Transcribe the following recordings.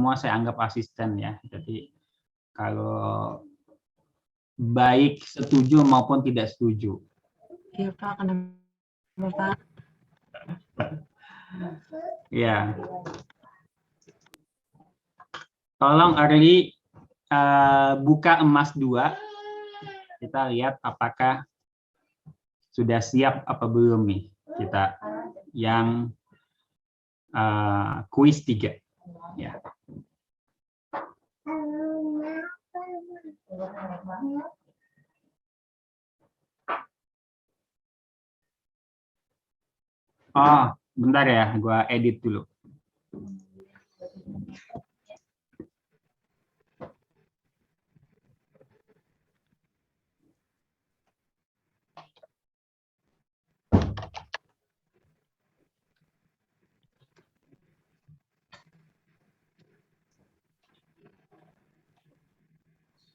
semua saya anggap asisten ya. Jadi kalau baik setuju maupun tidak setuju. Iya Pak, kenapa Pak? Ya, tolong Arli buka emas 2. Kita lihat apakah sudah siap apa belum nih kita yang kuis 3. Ya. Oh, bentar ya, gua edit dulu.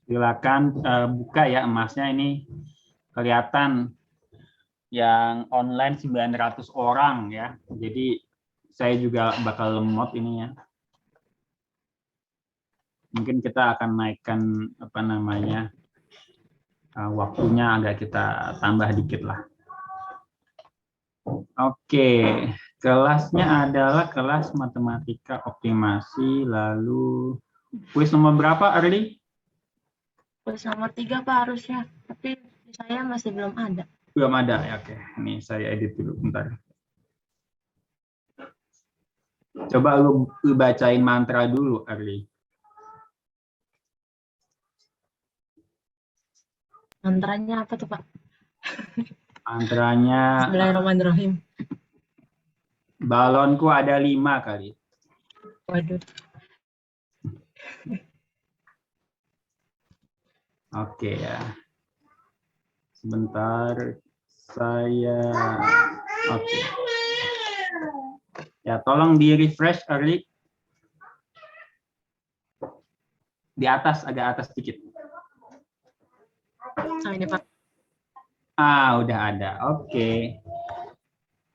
Silakan buka ya emasnya, ini kelihatan yang online 900 orang ya. Jadi saya juga bakal lemot ini ya. Mungkin kita akan naikkan apa namanya waktunya agak kita tambah dikit lah. Oke, kelasnya adalah kelas matematika optimasi, lalu kuis nomor berapa Arli? Kuis nomor 3 Pak harusnya, tapi saya masih belum ada. Belum ada ya, oke. Ini saya edit dulu bentar. Coba lu bacain mantra dulu Arli. Mantranya apa tuh Pak? Mantranya Bismillahirrahmanirrahim. balonku ada 5 kali. Waduh. Oke ya. Sebentar saya oke. Ya, tolong di refresh Arli. Di atas, agak atas sedikit. Nah, ini Pak. Udah ada. Oke.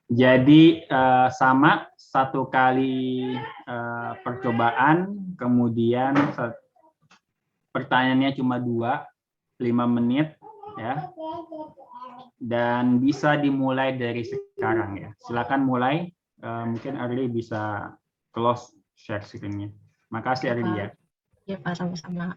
Jadi sama 1 kali percobaan, kemudian pertanyaannya cuma 5 menit ya. Dan bisa dimulai dari sekarang ya. Silakan mulai. Mungkin Arli bisa close share screen-nya. Makasih Arli ya. Ya Pak, sama-sama.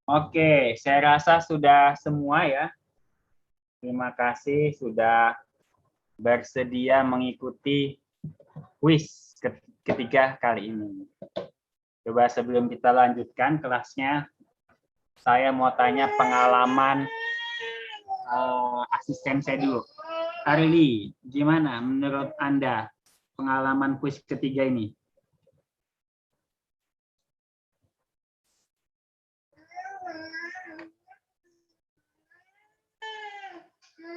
Oke, saya rasa sudah semua ya. Terima kasih sudah bersedia mengikuti kuis ketiga kali ini. Coba sebelum kita lanjutkan kelasnya, saya mau tanya pengalaman asisten saya dulu. Arli, gimana menurut Anda pengalaman kuis ketiga ini?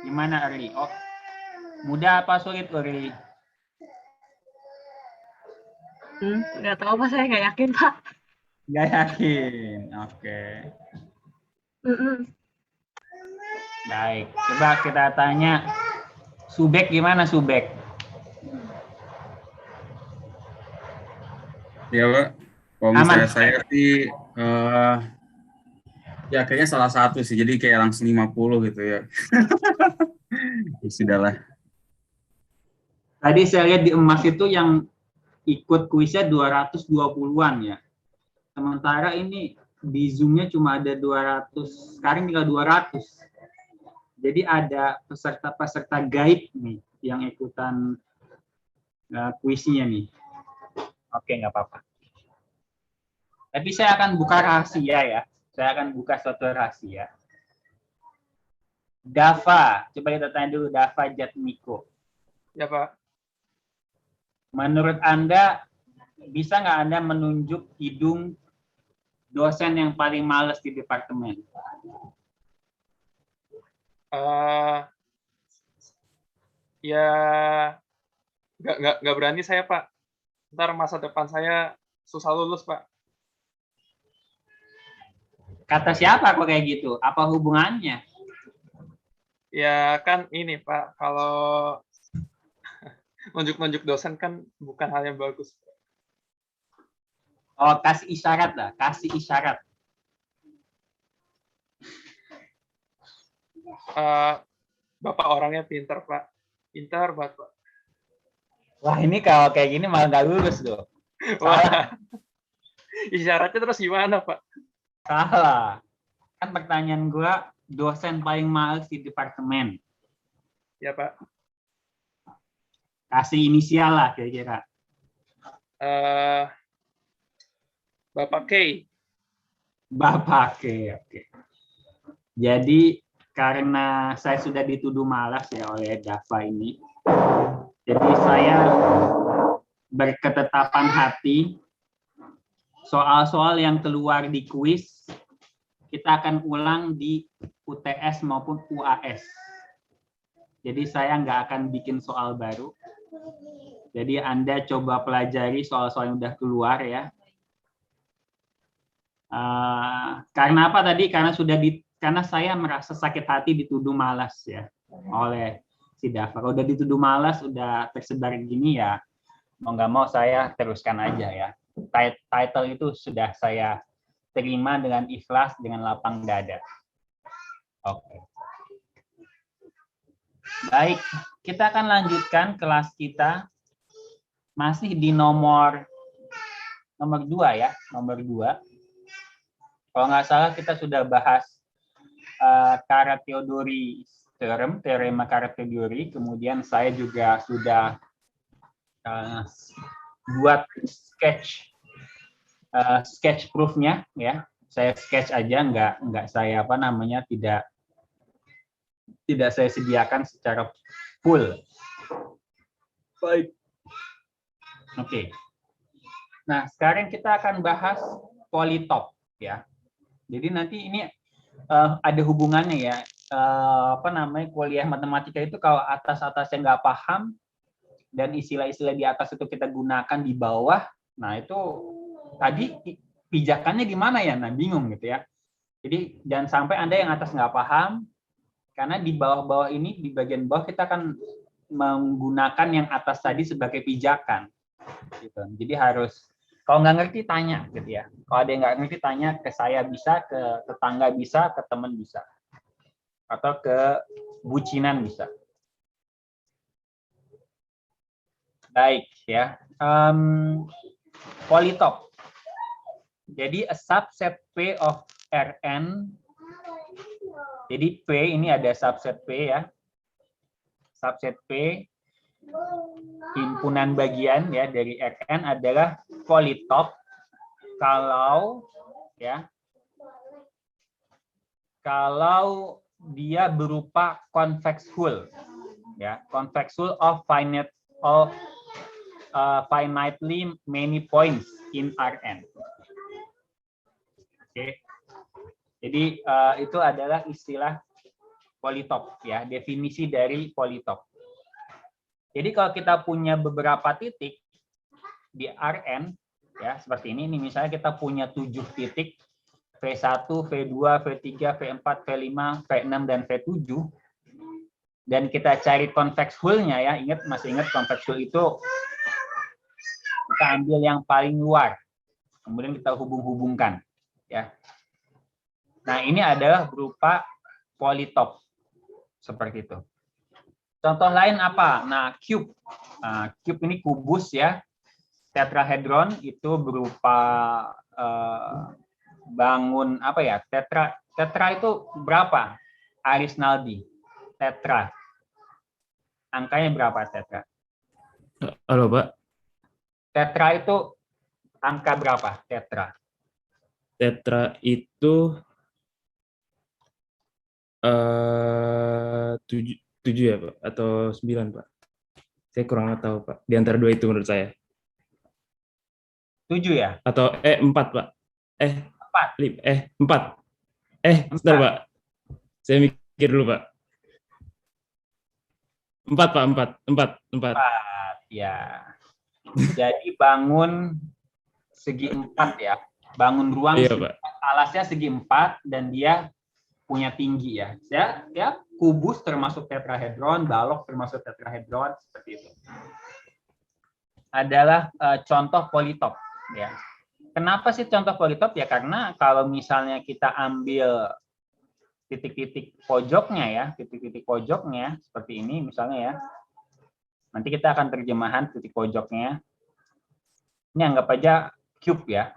Gimana Arli? Oh, mudah apa sulit Arli? Nggak tahu Pak, saya nggak yakin Pak. Nggak yakin. Oke. Baik, coba kita tanya Subek gimana Subek? Ya Pak, kalau misalnya saya sih ya kayaknya salah satu sih, jadi kayak langsung 50 gitu ya. Ya sudahlah. Tadi saya lihat di emas itu yang ikut kuisnya 220-an ya. Sementara ini di Zoom-nya cuma ada 200, sekarang tinggal 200. Jadi ada peserta-peserta gaib nih yang ikutan kuisnya nih. Oke, nggak apa-apa. Tapi saya akan buka rahasia ya. Saya akan buka suatu rahasia. Dava, coba kita tanya dulu Dava Jatmiko. Ya Pak. Menurut Anda, bisa nggak Anda menunjuk hidung dosen yang paling males di departemen? Ya nggak berani saya Pak. Ntar masa depan saya susah lulus Pak. Kata siapa kok kayak gitu? Apa hubungannya? Ya kan ini Pak, kalau nunjuk-nunjuk dosen kan bukan hal yang bagus. Oh, kasih isyarat lah, kasih isyarat. Bapak orangnya pintar Pak, pintar banget Pak. Wah, ini kalau kayak gini malah nggak lulus loh. Wah, isyaratnya terus gimana Pak? Salah. Kan pertanyaan gua, dosen paling males di departemen. Ya Pak. Kasih inisial lah kira-kira. Bapak K. Bapak, oke. Jadi karena saya sudah dituduh malas ya oleh Dava ini, jadi saya berketetapan hati soal-soal yang keluar di kuis kita akan ulang di UTS maupun UAS. Jadi saya nggak akan bikin soal baru. Jadi Anda coba pelajari soal-soal yang udah keluar ya. Karena apa tadi? Karena saya merasa sakit hati dituduh malas ya oleh si Dava. Kalau udah dituduh malas, udah tersebar gini ya, mau nggak mau saya teruskan aja ya. Title itu sudah saya terima dengan ikhlas, dengan lapang dada. Oke. Baik, kita akan lanjutkan kelas kita masih di nomor 2 ya, nomor 2. Kalau nggak salah kita sudah bahas Carathéodory theorem, teorema Carathéodory. Kemudian saya juga sudah buat sketch proof-nya ya. Saya sketch aja, nggak saya tidak saya sediakan secara full. Baik. Oke. Nah, sekarang kita akan bahas polytope ya. Jadi nanti ini ada hubungannya ya. Kuliah matematika itu kalau atas-atasnya nggak paham dan istilah-istilah di atas itu kita gunakan di bawah, nah itu tadi pijakannya gimana ya? Nah, bingung gitu ya. Jadi jangan sampai Anda yang atas nggak paham, karena di bawah-bawah ini, di bagian bawah kita akan menggunakan yang atas tadi sebagai pijakan. Gitu. Jadi harus, kalau nggak ngerti tanya gitu ya. Kalau ada yang nggak ngerti tanya ke saya bisa, ke tetangga bisa, ke teman bisa, atau ke bucinan bisa. Baik ya. Polytope. Jadi a subset P of Rn, jadi P ini ada subset P ya. Subset P, himpunan bagian ya dari Rn adalah polytope kalau ya, kalau dia berupa convex hull ya, convex hull of finitely many points in Rn. Oke. Jadi itu adalah istilah polytope ya, definisi dari polytope. Jadi kalau kita punya beberapa titik di Rn ya, seperti ini misalnya kita punya 7 titik V1, V2, V3, V4, V5, V6 dan V7, dan kita cari convex hull-nya ya, masih ingat convex hull itu kita ambil yang paling luar, kemudian kita hubung-hubungkan ya. Nah, ini adalah berupa polytope seperti itu. Contoh lain apa? Nah, cube. Nah, cube ini kubus ya. Tetrahedron itu berupa bangun apa ya? Tetra itu berapa? Arisnaldi. Tetra. Angkanya berapa tetra? Halo, Pak. Tetra itu angka berapa? Tetra. Tetra itu 7 ya, Pak? Atau 9, Pak? Saya kurang tahu, Pak. Di antara dua itu menurut saya. 7 ya? Atau 4, Pak. 4. Sebentar, Pak. Saya mikir dulu, Pak. 4, Pak. 4. Ya. Jadi bangun segi 4 ya. Bangun ruang Iya, Pak. alasnya segi 4 dan dia punya tinggi ya. Ya, kubus termasuk tetrahedron, balok termasuk tetrahedron, seperti itu. Adalah contoh polytope ya. Kenapa sih contoh polytope? Ya karena kalau misalnya kita ambil titik-titik pojoknya ya, titik-titik pojoknya seperti ini misalnya ya. Nanti kita akan terjemahan titik pojoknya. Ini anggap aja cube ya.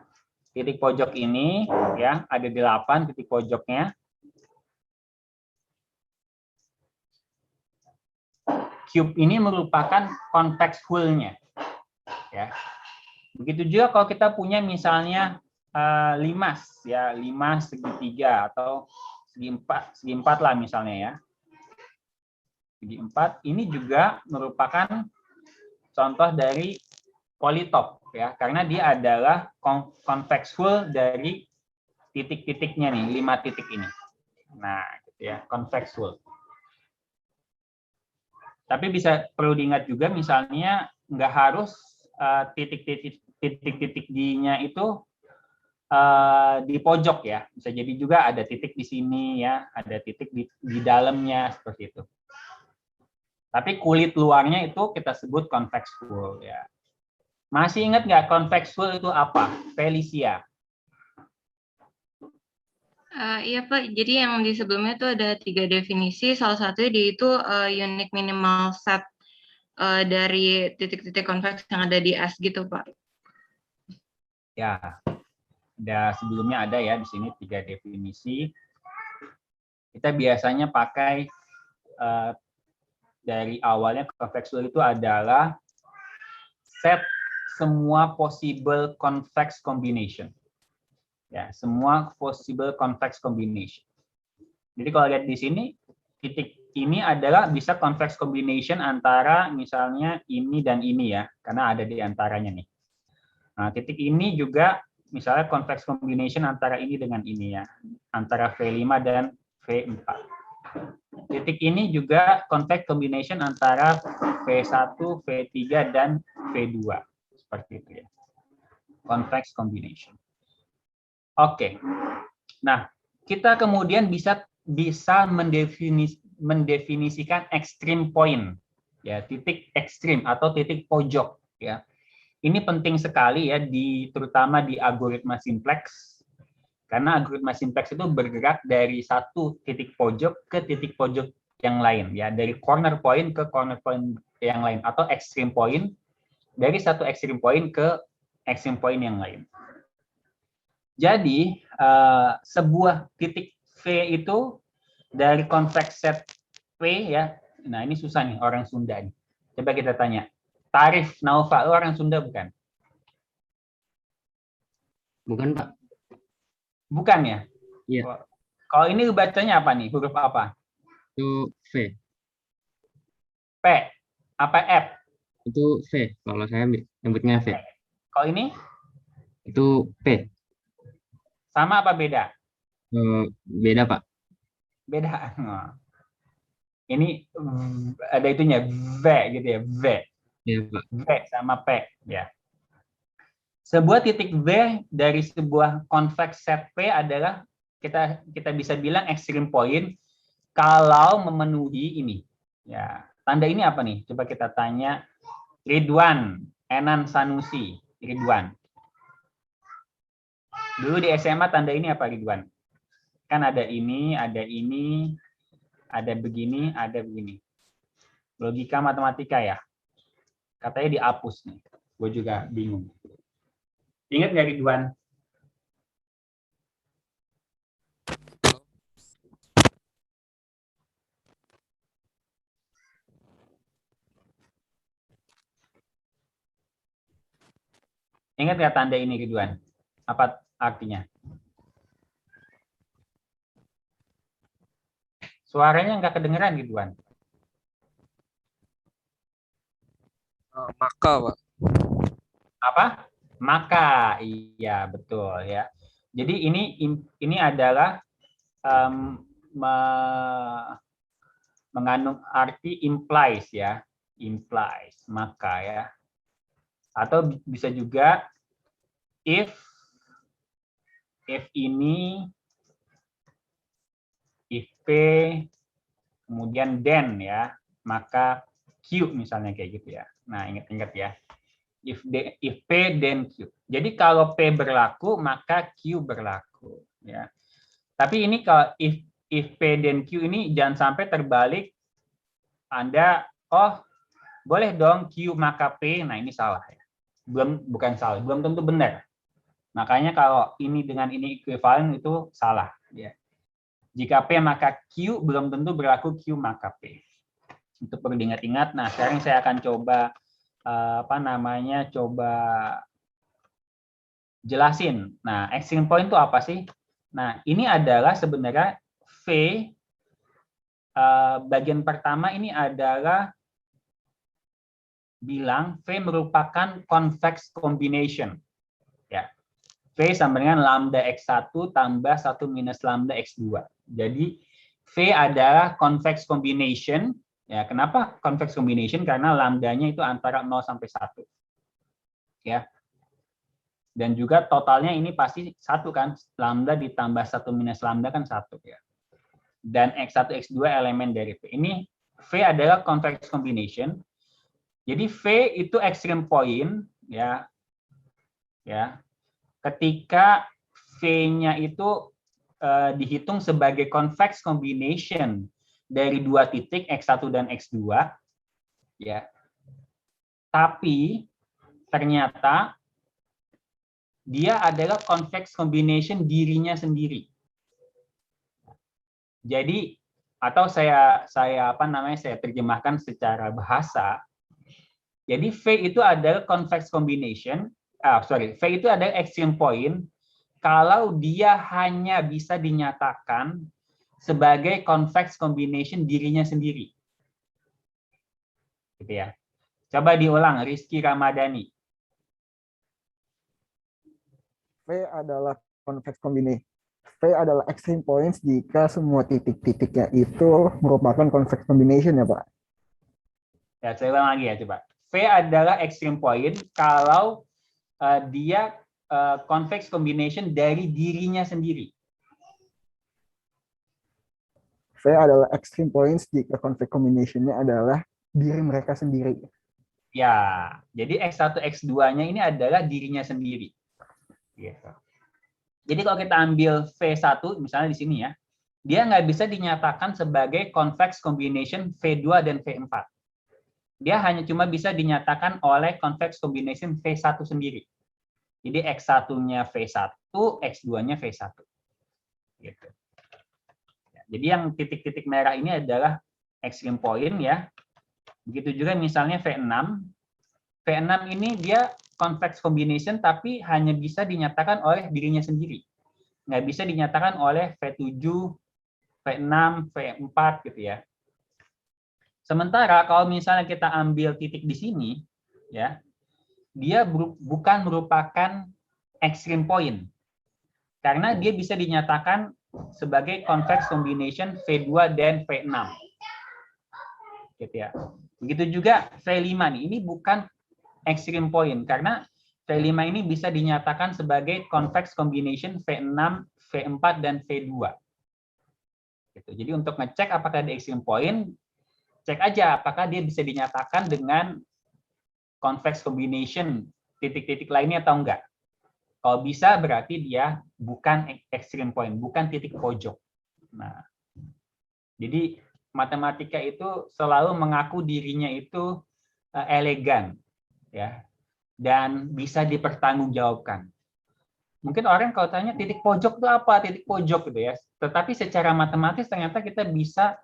Titik pojok ini ya, ada 8 titik pojoknya. Cube ini merupakan convex hull-nya. Ya. Begitu juga kalau kita punya misalnya 5 ya, 5 segitiga atau segi 4 lah misalnya ya. Segi 4 ini juga merupakan contoh dari polytope ya, karena dia adalah convex hull dari titik-titiknya nih, 5 titik ini. Nah, gitu ya, convex hull. Tapi perlu diingat juga misalnya nggak harus titik-titik D-nya itu di pojok ya. Bisa jadi juga ada titik di sini ya, ada titik di dalamnya seperti itu. Tapi kulit luarnya itu kita sebut convex hull ya. Masih ingat nggak convex hull itu apa? Felicia. Iya Pak, jadi yang di sebelumnya itu ada 3 definisi, salah satunya dia itu unique minimal set dari titik-titik konveks yang ada di S gitu Pak. Ya, sebelumnya ada ya di sini 3 definisi. Kita biasanya pakai dari awalnya convex hull itu adalah set semua possible convex combination. Ya, semua possible convex combination. Jadi kalau lihat di sini, titik ini adalah bisa convex combination antara misalnya ini dan ini ya, karena ada di antaranya nih. Nah, titik ini juga misalnya convex combination antara ini dengan ini ya, antara V5 dan V4. Titik ini juga convex combination antara V1, V3 dan V2. Seperti itu ya. Convex combination. Oke, nah kita kemudian bisa mendefinisikan extreme point, ya titik ekstrim atau titik pojok, ya. Ini penting sekali ya, terutama di algoritma simplex, karena algoritma simplex itu bergerak dari satu titik pojok ke titik pojok yang lain, ya dari corner point ke corner point yang lain, atau extreme point dari satu extreme point ke extreme point yang lain. Jadi sebuah titik V itu dari convex set P ya. Nah ini susah nih orang Sunda nih. Coba kita tanya. Tarif Naufa, lu orang Sunda bukan? Bukan, Pak. Bukan ya? Iya. Kalau ini bacanya apa nih? Huruf apa? Itu V. P. Apa F? Itu V. Kalau saya nyebutnya V. Kalau ini Itu P. sama apa beda? Beda, Pak. Beda. Ini ada itunya V gitu ya, V. Iya, Pak. V sama P ya. Sebuah titik V dari sebuah convex set P adalah kita bisa bilang extreme point kalau memenuhi ini. Ya, tanda ini apa nih? Coba kita tanya Ridwan Enan Sanusi. Ridwan. Dulu di SMA tanda ini apa Ridwan? Kan ada ini, ada begini, ada begini. Logika matematika ya. Katanya dihapus nih. Gue juga bingung. Ingat nggak Ridwan? Ingat nggak tanda ini Ridwan? Apa artinya? Suaranya nggak kedengeran Ridwan. Maka, Pak. Apa? Maka, iya betul ya. Jadi ini adalah mengandung arti implies ya, implies maka ya. Atau bisa juga if ini, if P, kemudian then ya, maka Q misalnya kayak gitu ya. Nah ingat-ingat ya. If P then Q. Jadi kalau P berlaku maka Q berlaku ya. Tapi ini kalau if P then Q ini jangan sampai terbalik. Anda boleh dong Q maka P. Nah ini salah ya. Bukan salah, belum tentu benar. Makanya kalau ini dengan ini ekuivalen itu salah ya. Jika P maka Q belum tentu berlaku Q maka P. Itu perlu diingat-ingat. Nah, sekarang saya akan coba coba jelasin. Nah, extreme point itu apa sih? Nah, ini adalah sebenarnya V bagian pertama ini adalah bilang V merupakan convex combination. Ya. V sama dengan lambda X1 tambah 1 minus lambda X2. Jadi, V adalah convex combination. Ya, kenapa convex combination? Karena lambdanya itu antara 0 sampai 1. Ya. Dan juga totalnya ini pasti 1 kan. Lambda ditambah 1 minus lambda kan 1 ya. Dan X1, X2 elemen dari V. Ini V adalah convex combination. Jadi V itu extreme point ya. Ya. Ketika V-nya itu dihitung sebagai convex combination dari dua titik X1 dan X2 ya. Tapi ternyata dia adalah convex combination dirinya sendiri. Jadi atau saya terjemahkan secara bahasa. Jadi V itu adalah convex combination, V itu adalah extreme point kalau dia hanya bisa dinyatakan sebagai convex combination dirinya sendiri. Gitu ya. Coba diulang, Rizky Ramadhani. V adalah convex combination. V adalah extreme points jika semua titik-titiknya itu merupakan convex combination ya Pak? Ya, saya ulang lagi ya coba. V adalah extreme point kalau dia convex combination dari dirinya sendiri. V adalah extreme points jika convex combination-nya adalah diri mereka sendiri. Ya, jadi X1, X2-nya ini adalah dirinya sendiri. Gitu. Jadi kalau kita ambil V1, misalnya di sini ya, dia nggak bisa dinyatakan sebagai convex combination V2 dan V4. Dia hanya cuma bisa dinyatakan oleh convex combination V1 sendiri. Jadi X1-nya V1, X2-nya V1. Gitu. Jadi yang titik-titik merah ini adalah extreme point ya. Begitu juga misalnya V6. V6 ini dia convex combination tapi hanya bisa dinyatakan oleh dirinya sendiri. Nggak bisa dinyatakan oleh V7, V6, V4 gitu ya. Sementara kalau misalnya kita ambil titik di sini, ya, dia bukan merupakan extreme point. Karena dia bisa dinyatakan sebagai convex combination V2 dan V6. Gitu ya. Begitu juga V5 nih, ini bukan extreme point karena V5 ini bisa dinyatakan sebagai convex combination V6, V4 dan V2. Gitu. Jadi untuk ngecek apakah ada extreme point, cek aja apakah dia bisa dinyatakan dengan convex combination titik-titik lainnya atau enggak. Kalau bisa berarti dia bukan extreme point, bukan titik pojok. Nah, jadi matematika itu selalu mengaku dirinya itu elegan, ya, dan bisa dipertanggungjawabkan. Mungkin orang kalau tanya titik pojok itu apa, titik pojok gitu ya. Tetapi secara matematis ternyata kita bisa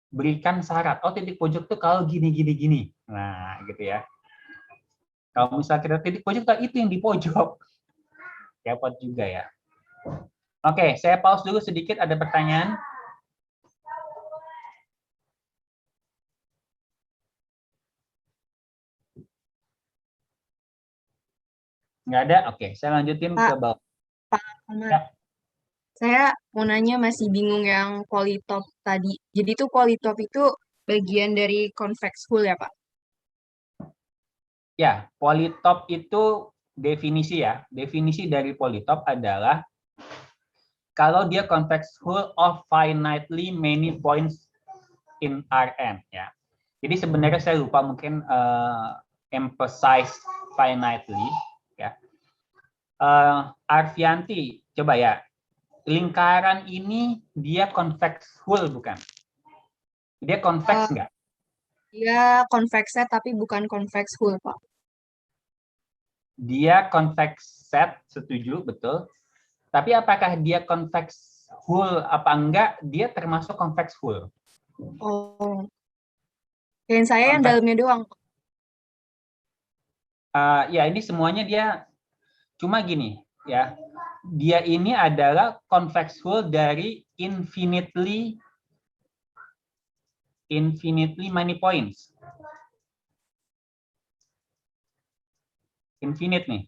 berikan syarat. Oh, titik pojok itu kalau gini. Nah, gitu ya. Kalau misalnya kita titik pojok, itu yang di pojok. Repot juga ya. Oke, saya pause dulu sedikit. Ada pertanyaan? Nggak ada? Oke, saya lanjutin ke bawah. Pak Ahmad. Ya. Saya mau nanya masih bingung yang polytope tadi. Jadi tuh polytope itu bagian dari convex hull ya, Pak? Ya, polytope itu definisi ya. Definisi dari polytope adalah kalau dia convex hull of finitely many points in Rn ya. Jadi sebenarnya saya lupa mungkin emphasize finitely ya. Arfianti, coba ya. Lingkaran ini dia convex hull bukan? Dia convex nggak? Dia convex set tapi bukan convex hull, Pak. Dia convex set, setuju, betul. Tapi apakah dia convex hull apa enggak? Dia termasuk convex hull. Oh. Dan saya yang dalamnya doang. Ya, ini semuanya dia cuma gini, ya. Dia ini adalah convex hull dari infinitely many points. Infinite nih.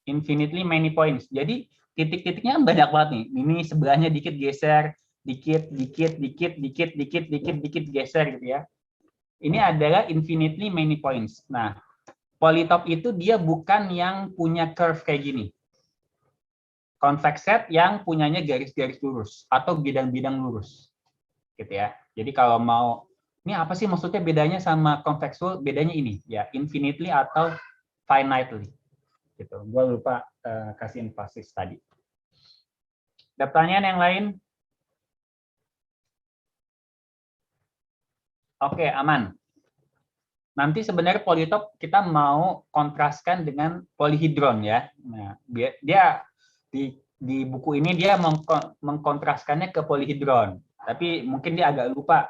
Infinitely many points. Jadi titik-titiknya banyak banget nih. Ini sebelahnya dikit geser, dikit geser gitu ya. Ini adalah infinitely many points. Nah, polytope itu dia bukan yang punya curve kayak gini. Convex set yang punyanya garis-garis lurus atau bidang-bidang lurus. Gitu ya. Jadi kalau mau ini apa sih maksudnya bedanya sama convex hull? Bedanya ini ya, infinitely atau finitely. Gitu. Gue lupa kasih emphasis tadi. Ada pertanyaan yang lain? Oke, aman. Nanti sebenarnya polytope kita mau kontraskan dengan polyhedron ya. Nah, dia di buku ini dia mengkontraskannya ke polyhedron. Tapi mungkin dia agak lupa.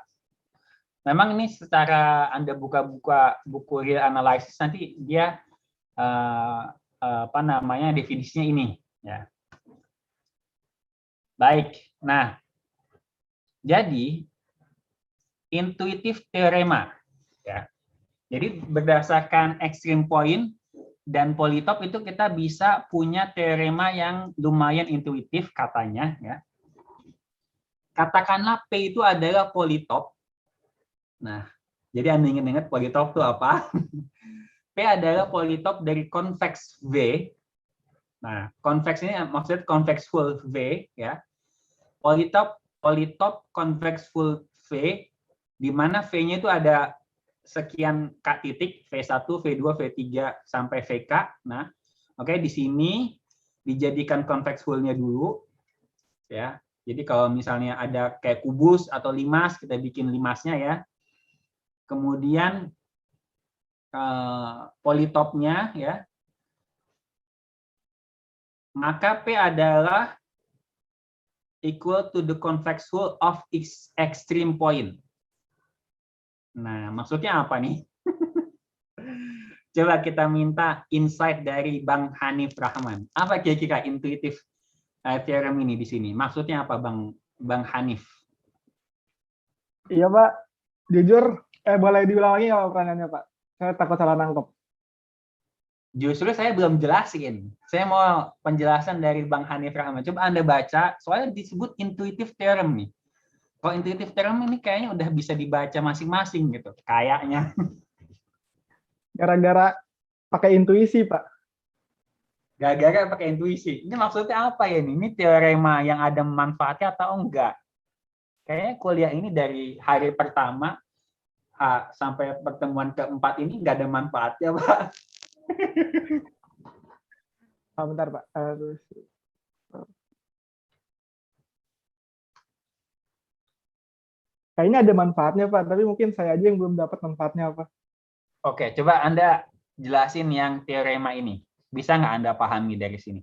Memang ini secara Anda buka-buka buku real analysis nanti dia apa namanya definisinya ini ya. Baik. Nah, jadi intuitive teorema ya. Jadi berdasarkan extreme point dan polytope itu kita bisa punya teorema yang lumayan intuitif katanya ya. Katakanlah P itu adalah polytope. Nah, jadi Anda ingat-ingat polytope itu apa? P adalah polytope dari convex V. Nah, convex ini maksudnya convex hull V ya. Polytope convex hull V di mana V-nya itu ada sekian K titik, V1, V2, V3 sampai VK. Nah, oke, di sini dijadikan convex hull-nya dulu ya. Jadi kalau misalnya ada kayak kubus atau limas, kita bikin limasnya ya. Kemudian polytope-nya ya. maka P adalah equal to the convex hull of extreme point. Nah, maksudnya apa nih? Coba kita minta insight dari Bang Hanif Rahman. Apa kira-kira intuitif theorem ini di sini? Maksudnya apa, Bang Hanif? Iya Pak, jujur, boleh diulang lagi nggak Pak pertanyaannya Pak? Saya takut salah nangkep. Justru saya belum jelasin. Saya mau penjelasan dari Bang Hanif Rahman. Coba Anda baca, soalnya disebut intuitive theorem nih. Kalau intuitive theorem ini kayaknya udah bisa dibaca masing-masing gitu. Kayaknya. Gara-gara pakai intuisi Pak. Gara-gara pakai intuisi. Ini maksudnya apa ya nih? Ini teorema yang ada manfaatnya atau enggak? Kayaknya kuliah ini dari hari pertama sampai pertemuan keempat ini nggak ada manfaatnya, Pak. Bentar Pak. Kayaknya ada manfaatnya Pak, tapi mungkin saya aja yang belum dapat manfaatnya apa. Oke, coba Anda jelasin yang teorema ini. Bisa nggak Anda pahami dari sini?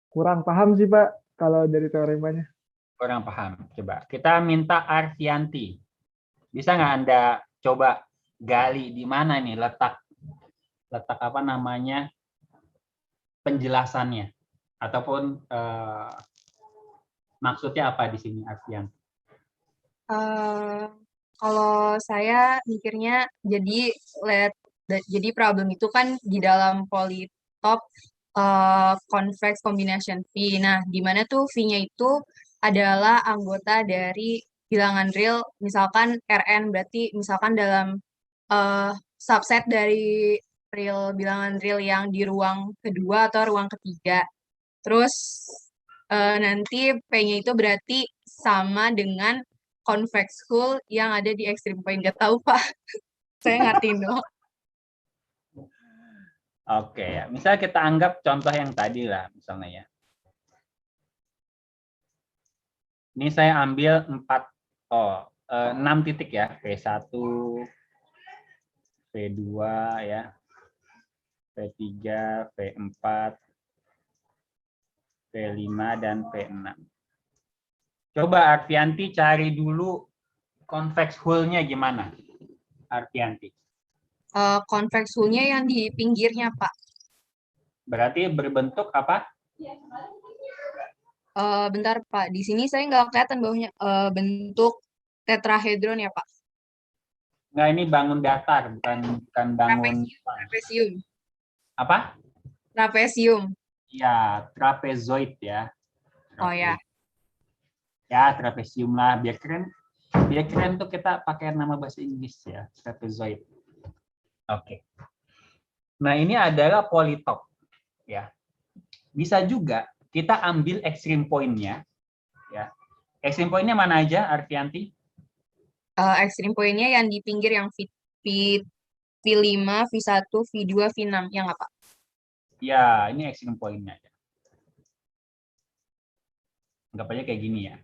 Kurang paham sih Pak, kalau dari teoremanya. Kurang paham. Coba kita minta Arfianti. Bisa nggak Anda coba gali di mana nih letak apa namanya penjelasannya ataupun maksudnya apa di sini, Arfianti? Kalau saya mikirnya jadi problem itu kan di dalam polytop convex combination V. Nah, di mana tuh V-nya itu adalah anggota dari bilangan real, misalkan Rn, berarti misalkan dalam subset dari bilangan real yang di ruang kedua atau ruang ketiga. Terus nanti P-nya itu berarti sama dengan convex hull yang ada di extreme point. Nggak tahu, Pak. Saya ngertiin dong. Oke, ya. Misalnya kita anggap contoh yang tadi lah, misalnya ya. Ini saya ambil 6 titik ya, V1, V2 ya, V3, V4, V5, dan V6. Coba Arfianti cari dulu convex hull-nya gimana, Arfianti? Convex hull-nya yang di pinggirnya, Pak. Berarti berbentuk apa? Bentar, Pak. Di sini saya nggak kelihatan bawahnya. Bentuk tetrahedron ya, Pak. Nggak, ini bangun datar, bukan bangun. Trapesium. Apa? Trapesium. Ya, trapezoid ya. Oh ya. Ya, trapesium lah. Biar keren tuh kita pakai nama bahasa Inggris ya, trapezoid. Oke. Nah, ini adalah polytop ya. Bisa juga kita ambil extreme point-nya ya. Extreme point-nya mana aja, Arfianti? Extreme point-nya yang di pinggir yang V5, V1, V2, V6 yang apa? Ya, ini extreme point-nya. Anggap aja kayak gini ya.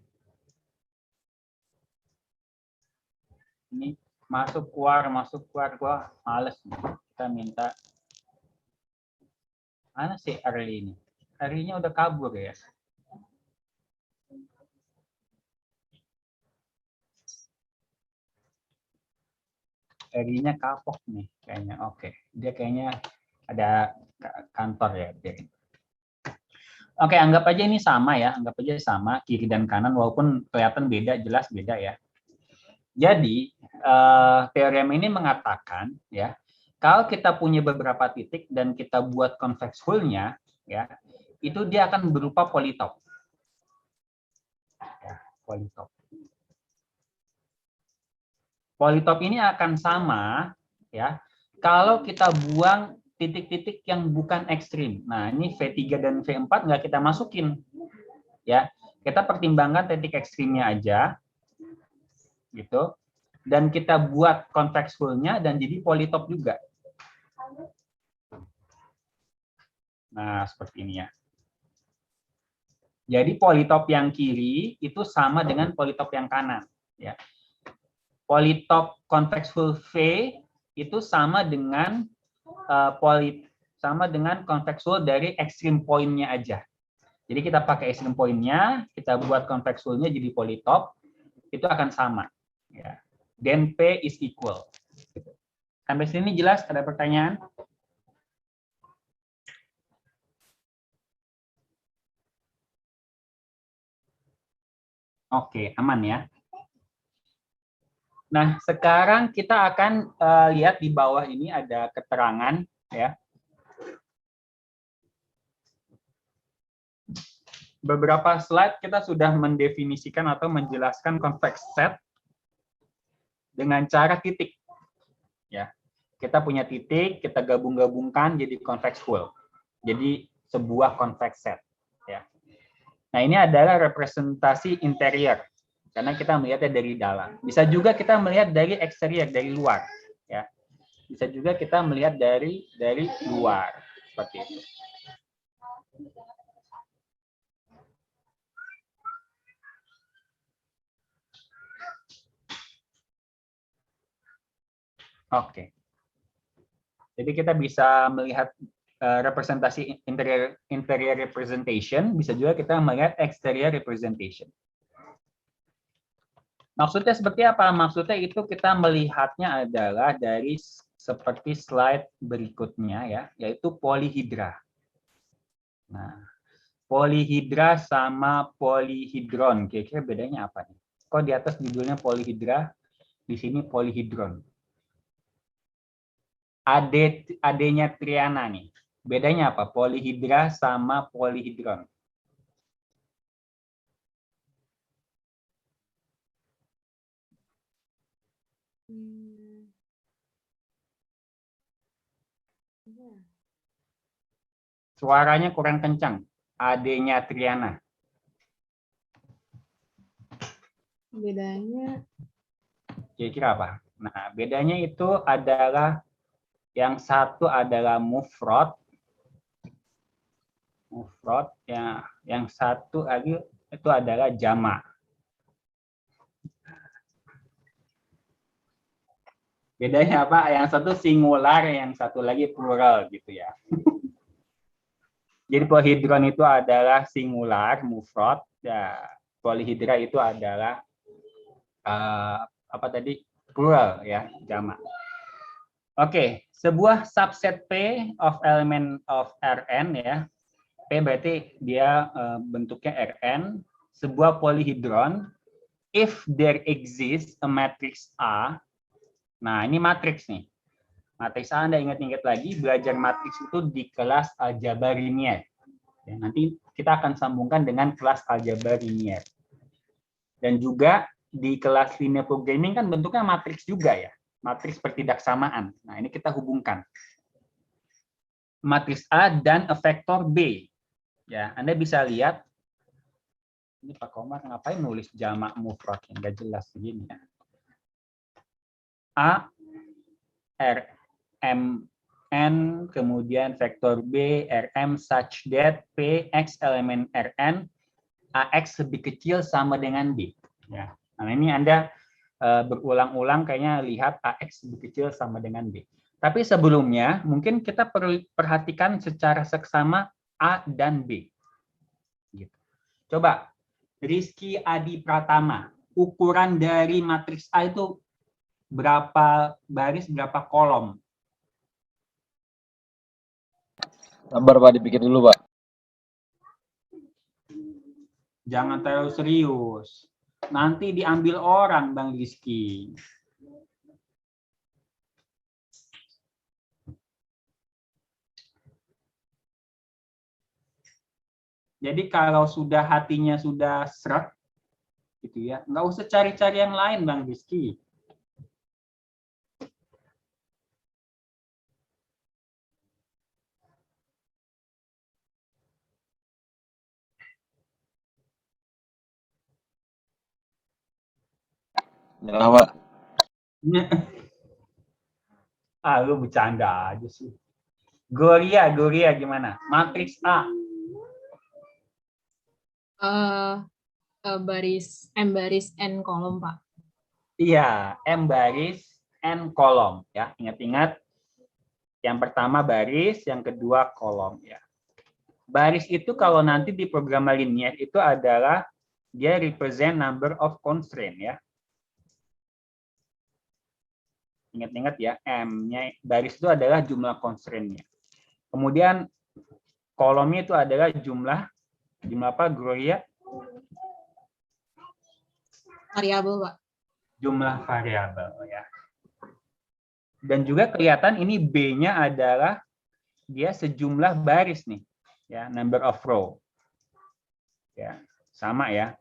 Ini masuk keluar, gua males nih. Kita minta mana sih Arli ini? Arlinya udah kabur ya. Arlinya kapok nih kayaknya. Oke, dia kayaknya ada kantor ya. Oke, anggap aja ini sama ya, anggap aja sama kiri dan kanan walaupun kelihatan beda, jelas beda ya. Jadi teorem ini mengatakan ya, kalau kita punya beberapa titik dan kita buat convex hull-nya ya, itu dia akan berupa polytop. Ya, polytop. Polytop ini akan sama ya, kalau kita buang titik-titik yang bukan ekstrim. Nah, ini V3 dan V4 nggak kita masukin. Ya, kita pertimbangkan titik ekstrimnya aja. Gitu. Dan kita buat convex hull-nya dan jadi polytop juga. Nah, seperti ini ya. Jadi polytop yang kiri itu sama dengan polytop yang kanan. Ya. polytop convex full V itu sama dengan convex full dari extreme point-nya aja. Jadi kita pakai extreme point-nya, kita buat convex full-nya jadi polytop, itu akan sama. Ya. Then P is equal. Sampai sini jelas? Ada pertanyaan? Oke, aman ya. Nah, sekarang kita akan lihat di bawah ini ada keterangan ya. Beberapa slide kita sudah mendefinisikan atau menjelaskan convex set dengan cara titik. Ya. Kita punya titik, kita gabung-gabungkan jadi convex full. Jadi sebuah convex set ya. Nah, ini adalah representasi interior. Karena kita melihatnya dari dalam. Bisa juga kita melihat dari eksterior, dari luar. Ya. Bisa juga kita melihat dari luar. Seperti itu. Oke. Jadi kita bisa melihat representasi interior representation. Bisa juga kita melihat exterior representation. Maksudnya seperti apa? Maksudnya itu kita melihatnya adalah dari seperti slide berikutnya ya, yaitu polyhedra. Nah, polyhedra sama polyhedron, kira-kira bedanya apa nih? Kok di atas judulnya polyhedra, di sini polyhedron. Adanya Triana nih. Bedanya apa? Polyhedra sama polyhedron. Suaranya kurang kencang. Adanya Triana. Bedanya Kira-kira apa? Nah, bedanya itu adalah yang satu adalah mufrad. Mufrad, ya, yang satu lagi itu adalah jama'. Bedanya apa? Yang satu singular, yang satu lagi plural gitu ya. Jadi polyhedron itu adalah singular, mufrad, ya. Polyhedra itu adalah apa tadi? Plural ya, jamak. Oke, sebuah subset P of element of Rn ya. P berarti dia bentuknya Rn, sebuah polyhedron if there exists a matrix A. Nah, ini matriks nih. Matriks A Anda ingat-ingat lagi, belajar matriks itu di kelas aljabar linier. Ya, nanti kita akan sambungkan dengan kelas aljabar linier. Dan juga di kelas linear programming kan bentuknya matriks juga ya. Matriks pertidaksamaan. Nah, ini kita hubungkan. Matriks A dan vektor B. Ya, Anda bisa lihat. Ini Pak Komar ngapain nulis jamak mufrad yang nggak jelas begini ya. A, R, M, N, kemudian vektor B, RM such that P, X elemen Rn, AX lebih kecil sama dengan B. Ya. Nah, ini Anda berulang-ulang kayaknya lihat AX lebih kecil sama dengan B. Tapi sebelumnya mungkin kita perlu perhatikan secara seksama A dan B. Gitu. Coba, Rizky Adi Pratama, ukuran dari matriks A itu berapa baris, berapa kolom? Sabar Pak, dipikir dulu Pak. Jangan terlalu serius. Nanti diambil orang, Bang Rizky. Jadi kalau sudah hatinya sudah seret, gitu ya, nggak usah cari-cari yang lain, Bang Rizky. Nyerah Pak. Ah, lu bercanda aja sih. Gloria gimana? Matriks A. baris M baris N kolom Pak. Iya, M baris, N kolom ya. Ingat-ingat, yang pertama baris, yang kedua kolom ya. Baris itu kalau nanti di program linear itu adalah dia represent number of constraint ya. Ingat-ingat ya, M-nya baris itu adalah jumlah constraint-nya. Kemudian kolomnya itu adalah jumlah apa, Gloria? Variabel, Pak. Jumlah variabel ya. Dan juga kelihatan ini B-nya adalah dia sejumlah baris nih, ya, number of row. Ya, sama ya.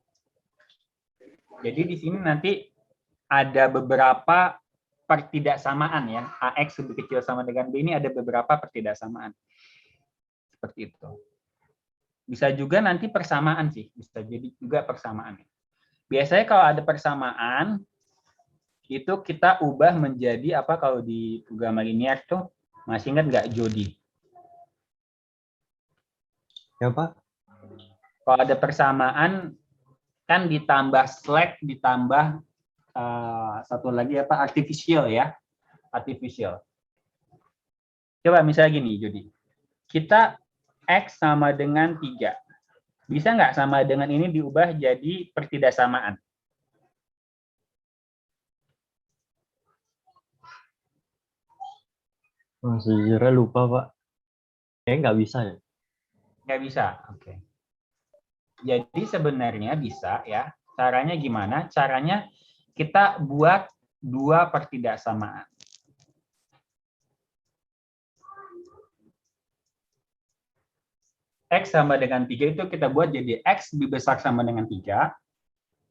Jadi di sini nanti ada beberapa pertidaksamaan ya. AX lebih kecil sama dengan B, ini ada beberapa pertidaksamaan. Seperti itu. Bisa juga nanti persamaan sih, bisa jadi juga persamaan. Biasanya kalau ada persamaan itu kita ubah menjadi apa kalau di program linear tuh, masih ingat nggak Jody? Ya, Pak. Kalau ada persamaan kan ditambah slack, ditambah satu lagi apa, artificial ya, artificial. Coba misalnya gini Jody, kita X sama dengan 3. Bisa nggak sama dengan ini diubah jadi pertidaksamaan? Sejujurnya lupa, Pak. Kayaknya nggak bisa ya. Nggak bisa, oke. Jadi sebenarnya bisa ya. Caranya gimana? Caranya kita buat 2 pertidaksamaan. X sama dengan 3 itu kita buat jadi X lebih besar sama dengan 3,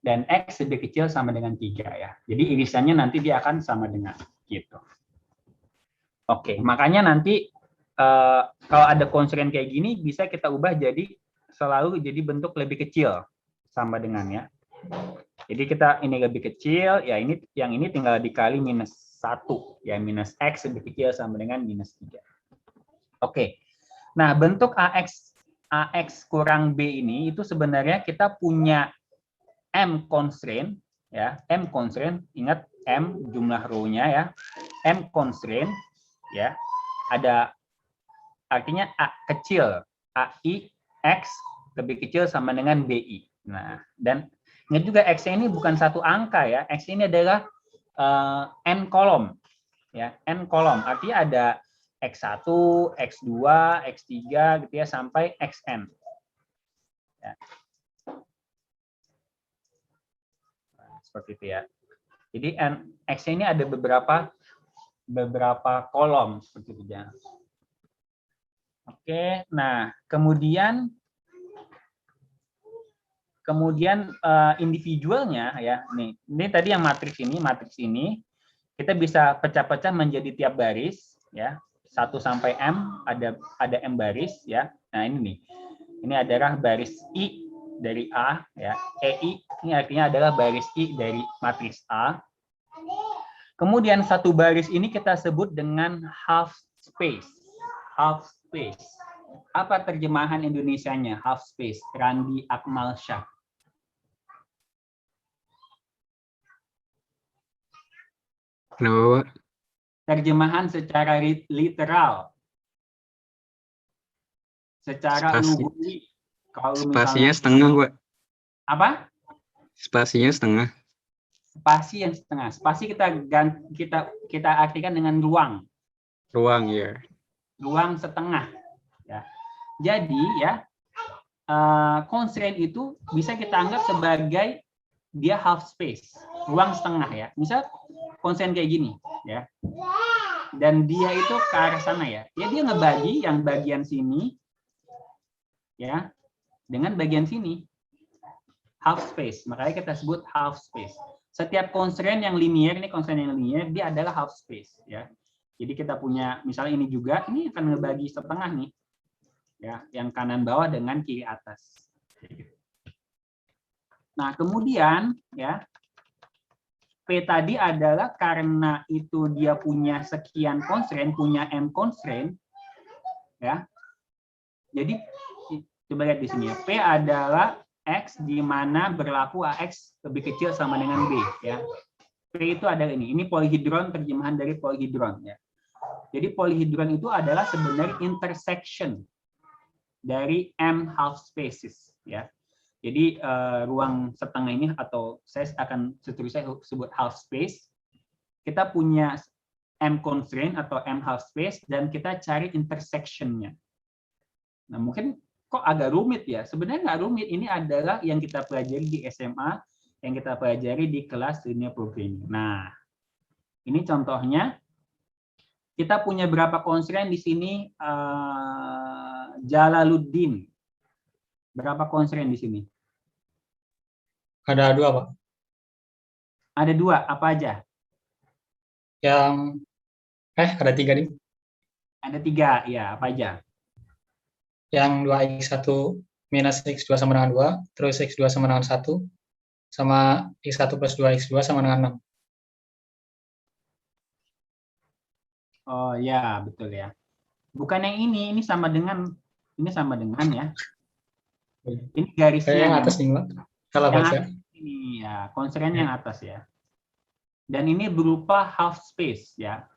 dan X lebih kecil sama dengan 3 ya. Jadi irisannya nanti dia akan sama dengan gitu. Oke, makanya nanti kalau ada constraint kayak gini, bisa kita ubah jadi selalu jadi bentuk lebih kecil sama dengan ya. Jadi kita ini lebih kecil, ya ini yang ini tinggal dikali -1 ya, minus X lebih kecil sama dengan -3. Oke. Nah, bentuk AX kurang B ini itu sebenarnya kita punya M constraint ya, M constraint, ingat M jumlah row-nya ya. M constraint ya. Ada artinya A kecil, AI X lebih kecil sama dengan BI. Nah, dan ingat juga X ini bukan satu angka ya. X ini adalah N kolom ya, N kolom. Artinya ada X1, X2, X3 gitu ya sampai Xn. Ya. Nah, seperti itu ya. Jadi X ini ada beberapa kolom seperti itu ya. Oke, nah kemudian individualnya ya, nih ini tadi yang matriks ini kita bisa pecah-pecah menjadi tiap baris ya, 1 sampai M ada M baris ya. Nah ini nih, ini adalah baris I dari A ya, EI ini artinya adalah baris I dari matriks A. Kemudian satu baris ini kita sebut dengan half space. Half space. Apa terjemahan Indonesianya half space? Randi Akmal Syah. Kenapa, Pak? Terjemahan secara literal. Secara lughwi. Kalau Spasinya misalnya setengah, Pak. apa? Spasinya setengah. Spasi yang setengah. Spasi kita artikan dengan ruang. Ruang, ya. Ruang setengah. Ya. Jadi ya constraint itu bisa kita anggap sebagai dia half space, ruang setengah ya. Misal constraint kayak gini ya. Dan dia itu ke arah sana ya. Ya dia ngebagi yang bagian sini ya dengan bagian sini. Half space. Makanya kita sebut half space. Setiap constraint yang linear, ini constraint yang linear, dia adalah half space ya. Jadi kita punya misalnya ini juga, ini akan ngebagi setengah nih. Ya, yang kanan bawah dengan kiri atas. Nah, kemudian ya P tadi adalah karena itu dia punya sekian constraint, punya M constraint ya. Jadi coba lihat di sini ya. P adalah X di mana berlaku AX lebih kecil sama dengan B ya. P itu ada ini. Ini polyhedron, terjemahan dari polyhedron ya. Jadi polyhedron itu adalah sebenarnya intersection dari M half spaces ya. Jadi ruang setengah ini atau saya akan seterusnya sebut half space. Kita punya M constraint atau M half space dan kita cari intersection-nya. Nah, mungkin kok agak rumit ya? Sebenarnya nggak rumit. Ini adalah yang kita pelajari di SMA, yang kita pelajari di kelas linear programming. Nah, ini contohnya. Kita punya berapa constraint di sini? Jalaluddin. Berapa constraint di sini? Ada 2, Pak. Ada 2. Apa aja? Yang ada 3 nih. Ada 3. Ya, apa aja? Yang 2x1 minus x2 sama dengan 2, terus x2 sama dengan 1, sama x1 plus 2x2 sama dengan 6. Oh ya, betul ya. Bukan yang ini sama dengan ya. Ini garisnya yang atas nih, Pak. Salah baca. Ini ya, constraint yang atas ya. Dan ini berupa half space ya.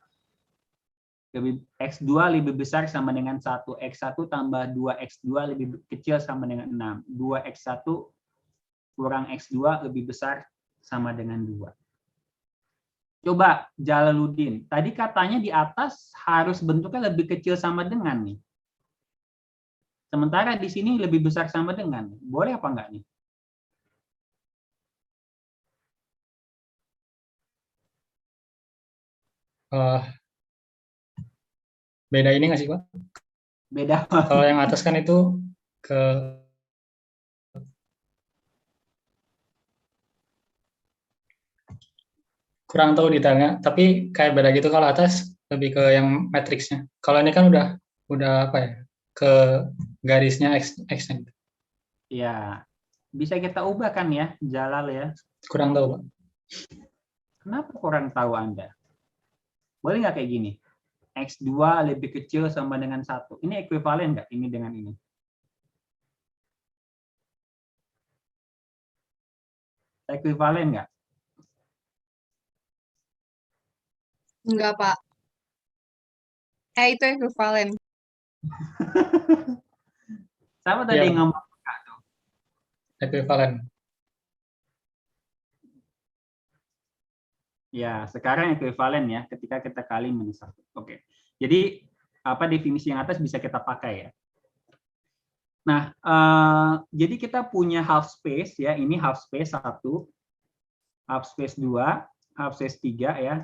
X2 lebih besar sama dengan 1, X1 tambah 2X2 lebih kecil sama dengan 6. 2X1 kurang X2 lebih besar sama dengan 2. Coba Jalaluddin, tadi katanya di atas harus bentuknya lebih kecil sama dengan nih. Sementara di sini lebih besar sama dengan. Boleh apa enggak nih? Beda ini nggak sih, Pak? Beda. Kalau yang atas kan itu ke kurang tahu detailnya, tapi kayak beda gitu. Kalau atas lebih ke yang matriksnya. Kalau ini kan udah apa ya? Ke garisnya X-nya. Ya, bisa kita ubah kan ya, Jalal ya? Kurang tahu, Pak. Kenapa kurang tahu Anda? Boleh nggak kayak gini? X2 lebih kecil sama dengan 1. Ini ekuivalen nggak ini dengan ini? Ekuivalen nggak? Enggak, Pak. Itu ekuivalen. Sama tadi Ya, ngomong ekuivalen. ya, sekarang ekuivalen ya ketika kita kali minus 1. Oke. Jadi apa definisi yang atas bisa kita pakai ya. Nah, jadi kita punya half space ya, ini half space 1, half space 2, half space 3 ya.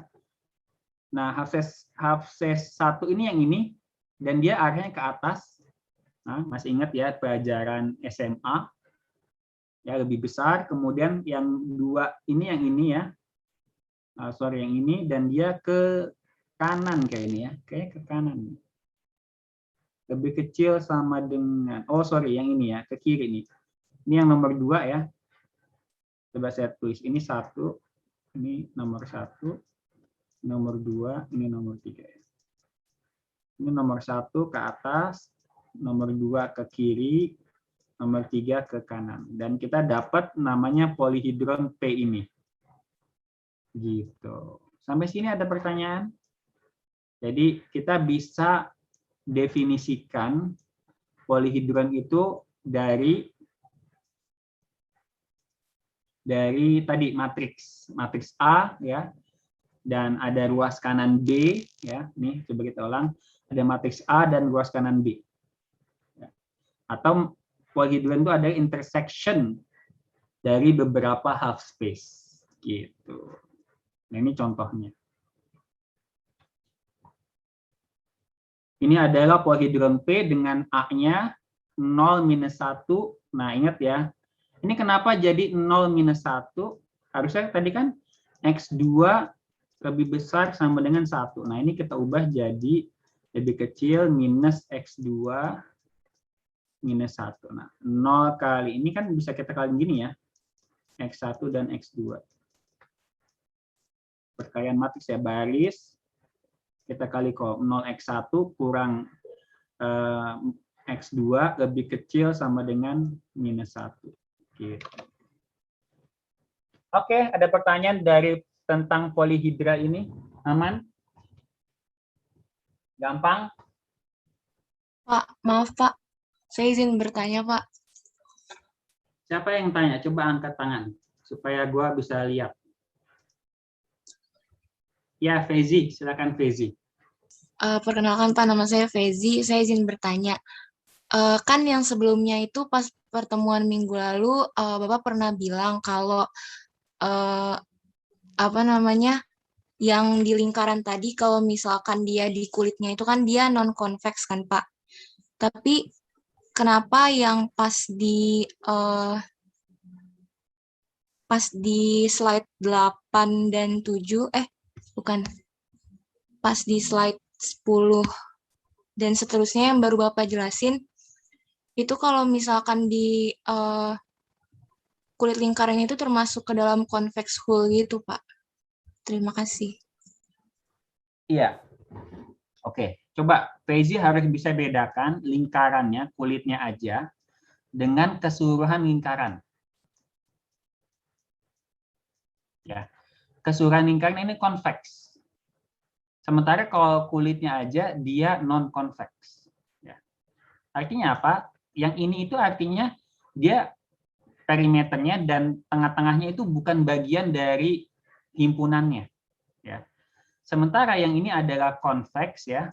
Nah, half space 1 ini yang ini dan dia arahnya ke atas. Nah, masih ingat ya pelajaran SMA ya, lebih besar. Kemudian yang 2 ini yang ini ya. Yang ini dan dia ke kanan kayak ini ya, kayak ke kanan. Lebih kecil sama dengan yang ini ya, ke kiri nih. Ini yang nomor 2 ya. Coba saya tulis ini 1, ini nomor 1. Nomor 2, ini nomor 3 ya. Ini nomor 1 ke atas, nomor 2 ke kiri, nomor 3 ke kanan. Dan kita dapat namanya polyhedron P ini. Gitu. Sampai sini ada pertanyaan? Jadi kita bisa definisikan polyhedron itu dari tadi matriks A ya. Dan ada ruas kanan B ya, nih coba kita ulang, ada matriks A dan ruas kanan B ya. Atau polyhedron itu ada intersection dari beberapa half space gitu. Nah, ini contohnya. Ini adalah polyhedron P dengan A-nya 0 minus 1. Nah, ingat ya. Ini kenapa jadi 0 minus 1? Harusnya tadi kan X2 lebih besar sama dengan 1. Nah, ini kita ubah jadi lebih kecil minus X2 minus 1. Nah, 0 kali ini kan bisa kita kali gini ya. X1 dan X2. Perkalian matriks ya, baris. Kita kali 0x1 kurang x2 lebih kecil sama dengan minus 1. Gitu. Oke, ada pertanyaan dari tentang polihidra ini? Aman? Gampang? Pak, maaf Pak, saya izin bertanya Pak. Siapa yang tanya? Coba angkat tangan supaya gua bisa lihat. Ya, Fezi, silakan Fezi. Perkenalkan Pak, nama saya Fezi, saya izin bertanya. Kan yang sebelumnya itu pas pertemuan minggu lalu, Bapak pernah bilang kalau apa namanya, yang di lingkaran tadi kalau misalkan dia di kulitnya itu kan dia non convex kan Pak. Tapi kenapa yang pas di slide 8 dan 7 bukan, pas di slide 10 dan seterusnya yang baru Bapak jelasin, itu kalau misalkan di kulit lingkaran itu termasuk ke dalam convex hull gitu, Pak. Terima kasih. Iya. Oke, coba Fezi harus bisa bedakan lingkarannya, kulitnya aja, dengan keseluruhan lingkaran. Ya, keseluruhan lingkaran ini convex. Sementara kalau kulitnya aja dia non convex. Ya. Artinya apa? Yang ini itu artinya dia perimeternya dan tengah-tengahnya itu bukan bagian dari himpunannya. Ya. Sementara yang ini adalah convex ya.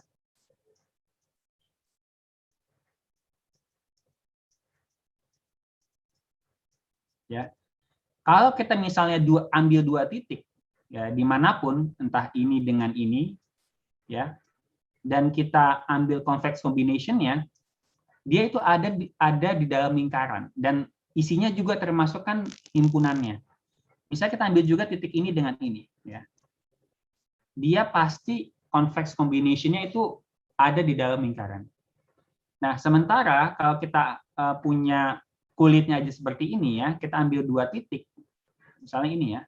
Ya. Kalau kita misalnya ambil dua titik ya dimanapun, entah ini dengan ini, ya, dan kita ambil convex combination-nya, dia itu ada di dalam lingkaran dan isinya juga termasuk kan himpunannya. Bisa kita ambil juga titik ini dengan ini, ya. Dia pasti convex combination-nya itu ada di dalam lingkaran. Nah, sementara kalau kita punya kulitnya aja seperti ini ya, kita ambil dua titik, misalnya ini ya,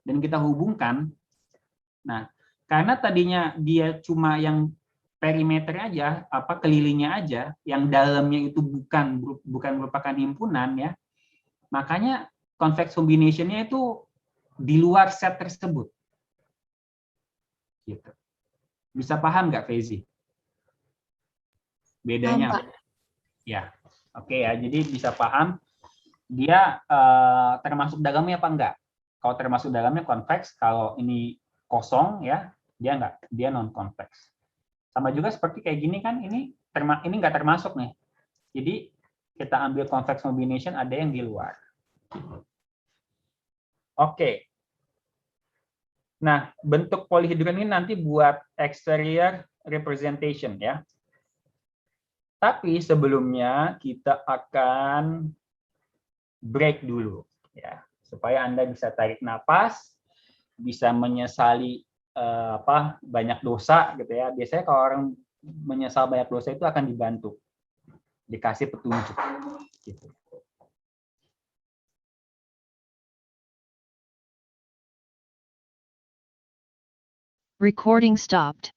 dan kita hubungkan. Nah, karena tadinya dia cuma yang perimeter aja, kelilingnya aja, yang dalamnya itu bukan merupakan himpunan ya, makanya convex combination-nya itu di luar set tersebut. Gitu. Bisa paham nggak, Fezi? Bedanya apa? Ya, oke ya. Jadi bisa paham dia termasuk dalamnya apa enggak? Kalau termasuk dalamnya convex, kalau ini kosong ya, dia enggak, dia non convex. Sama juga seperti kayak gini kan, ini enggak termasuk nih. Jadi kita ambil convex combination, ada yang di luar. Oke. Nah, bentuk polyhedron ini nanti buat exterior representation ya. Tapi sebelumnya kita akan break dulu ya, supaya Anda bisa tarik napas, bisa menyesali banyak dosa gitu ya. Biasanya kalau orang menyesal banyak dosa itu akan dibantu, dikasih petunjuk gitu. Recording stopped.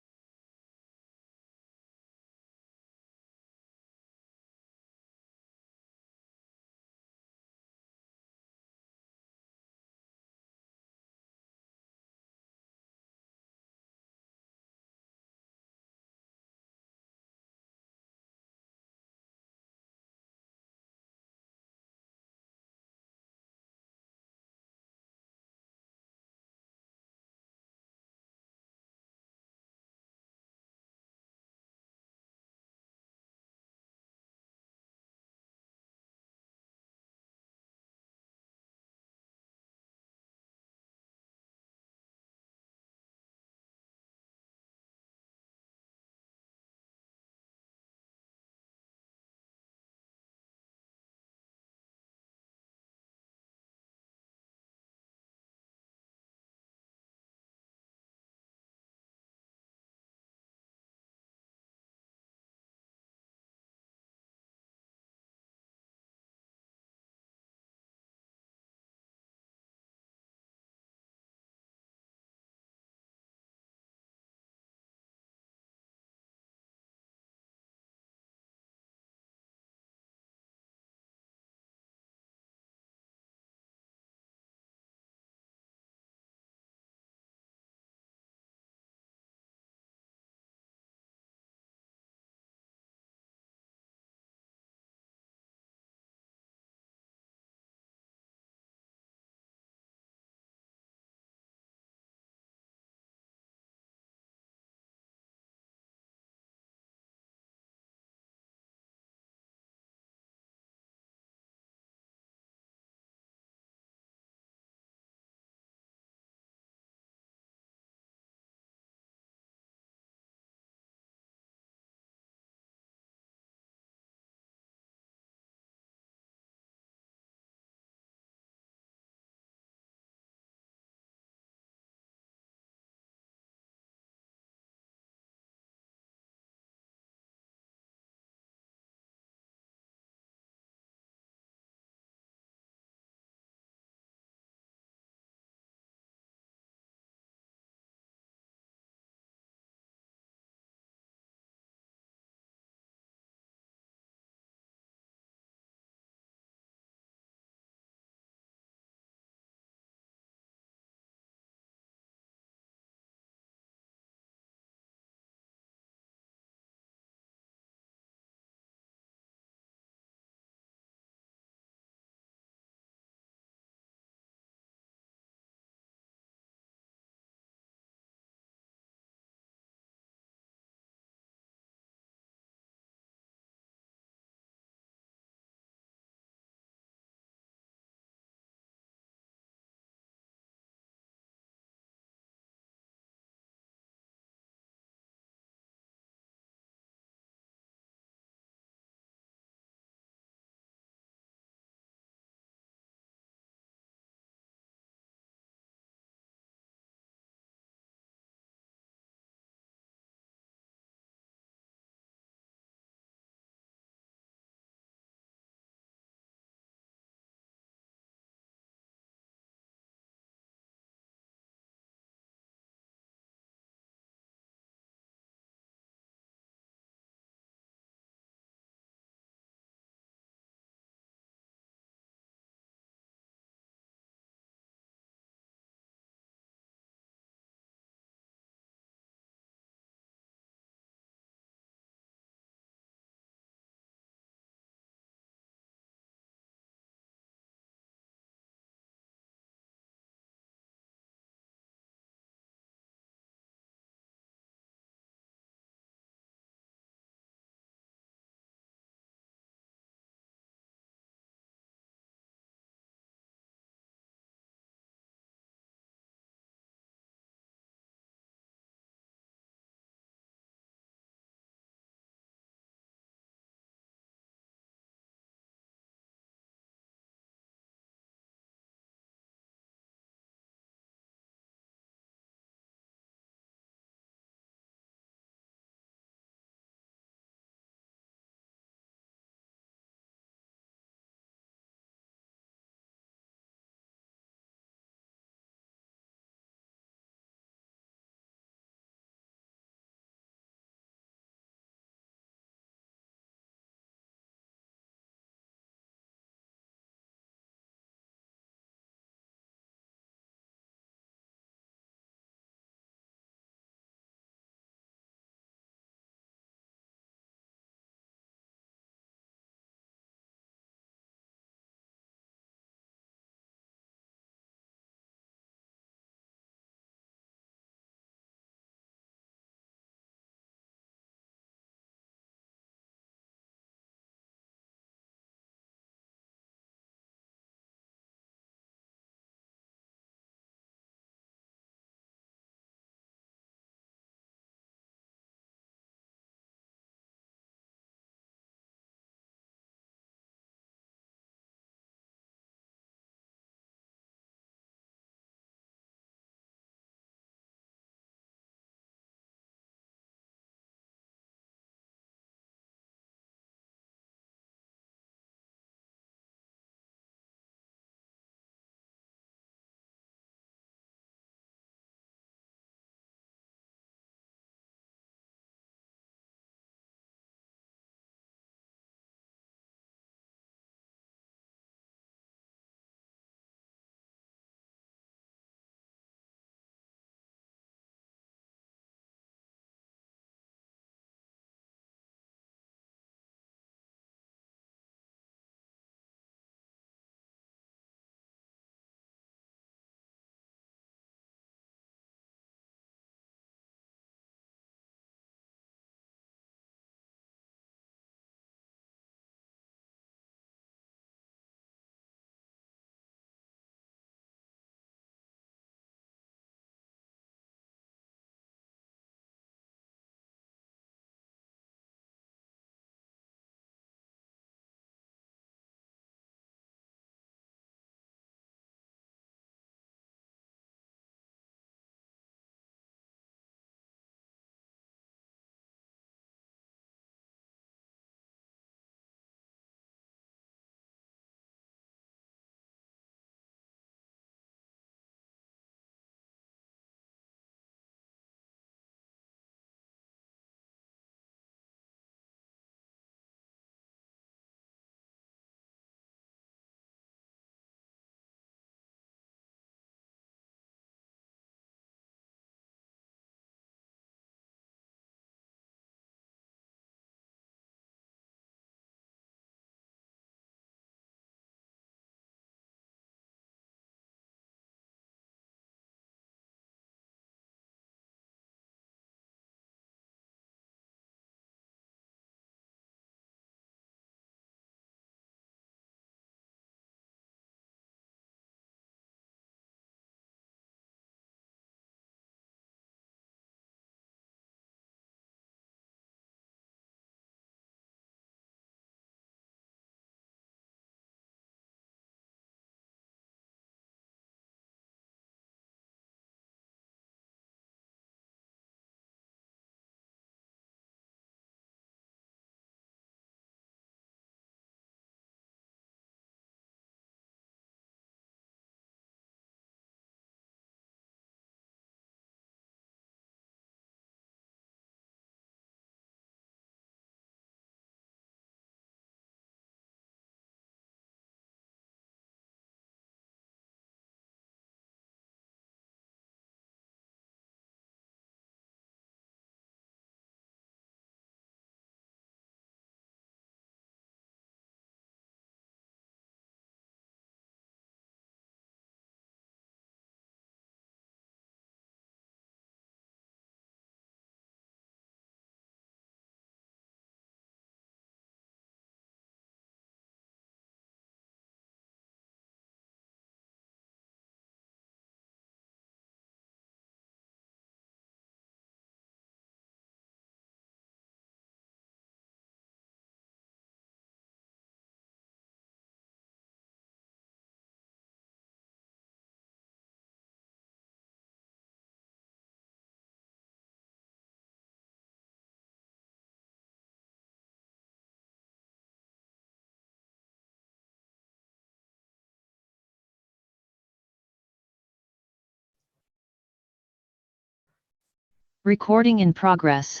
Recording in progress.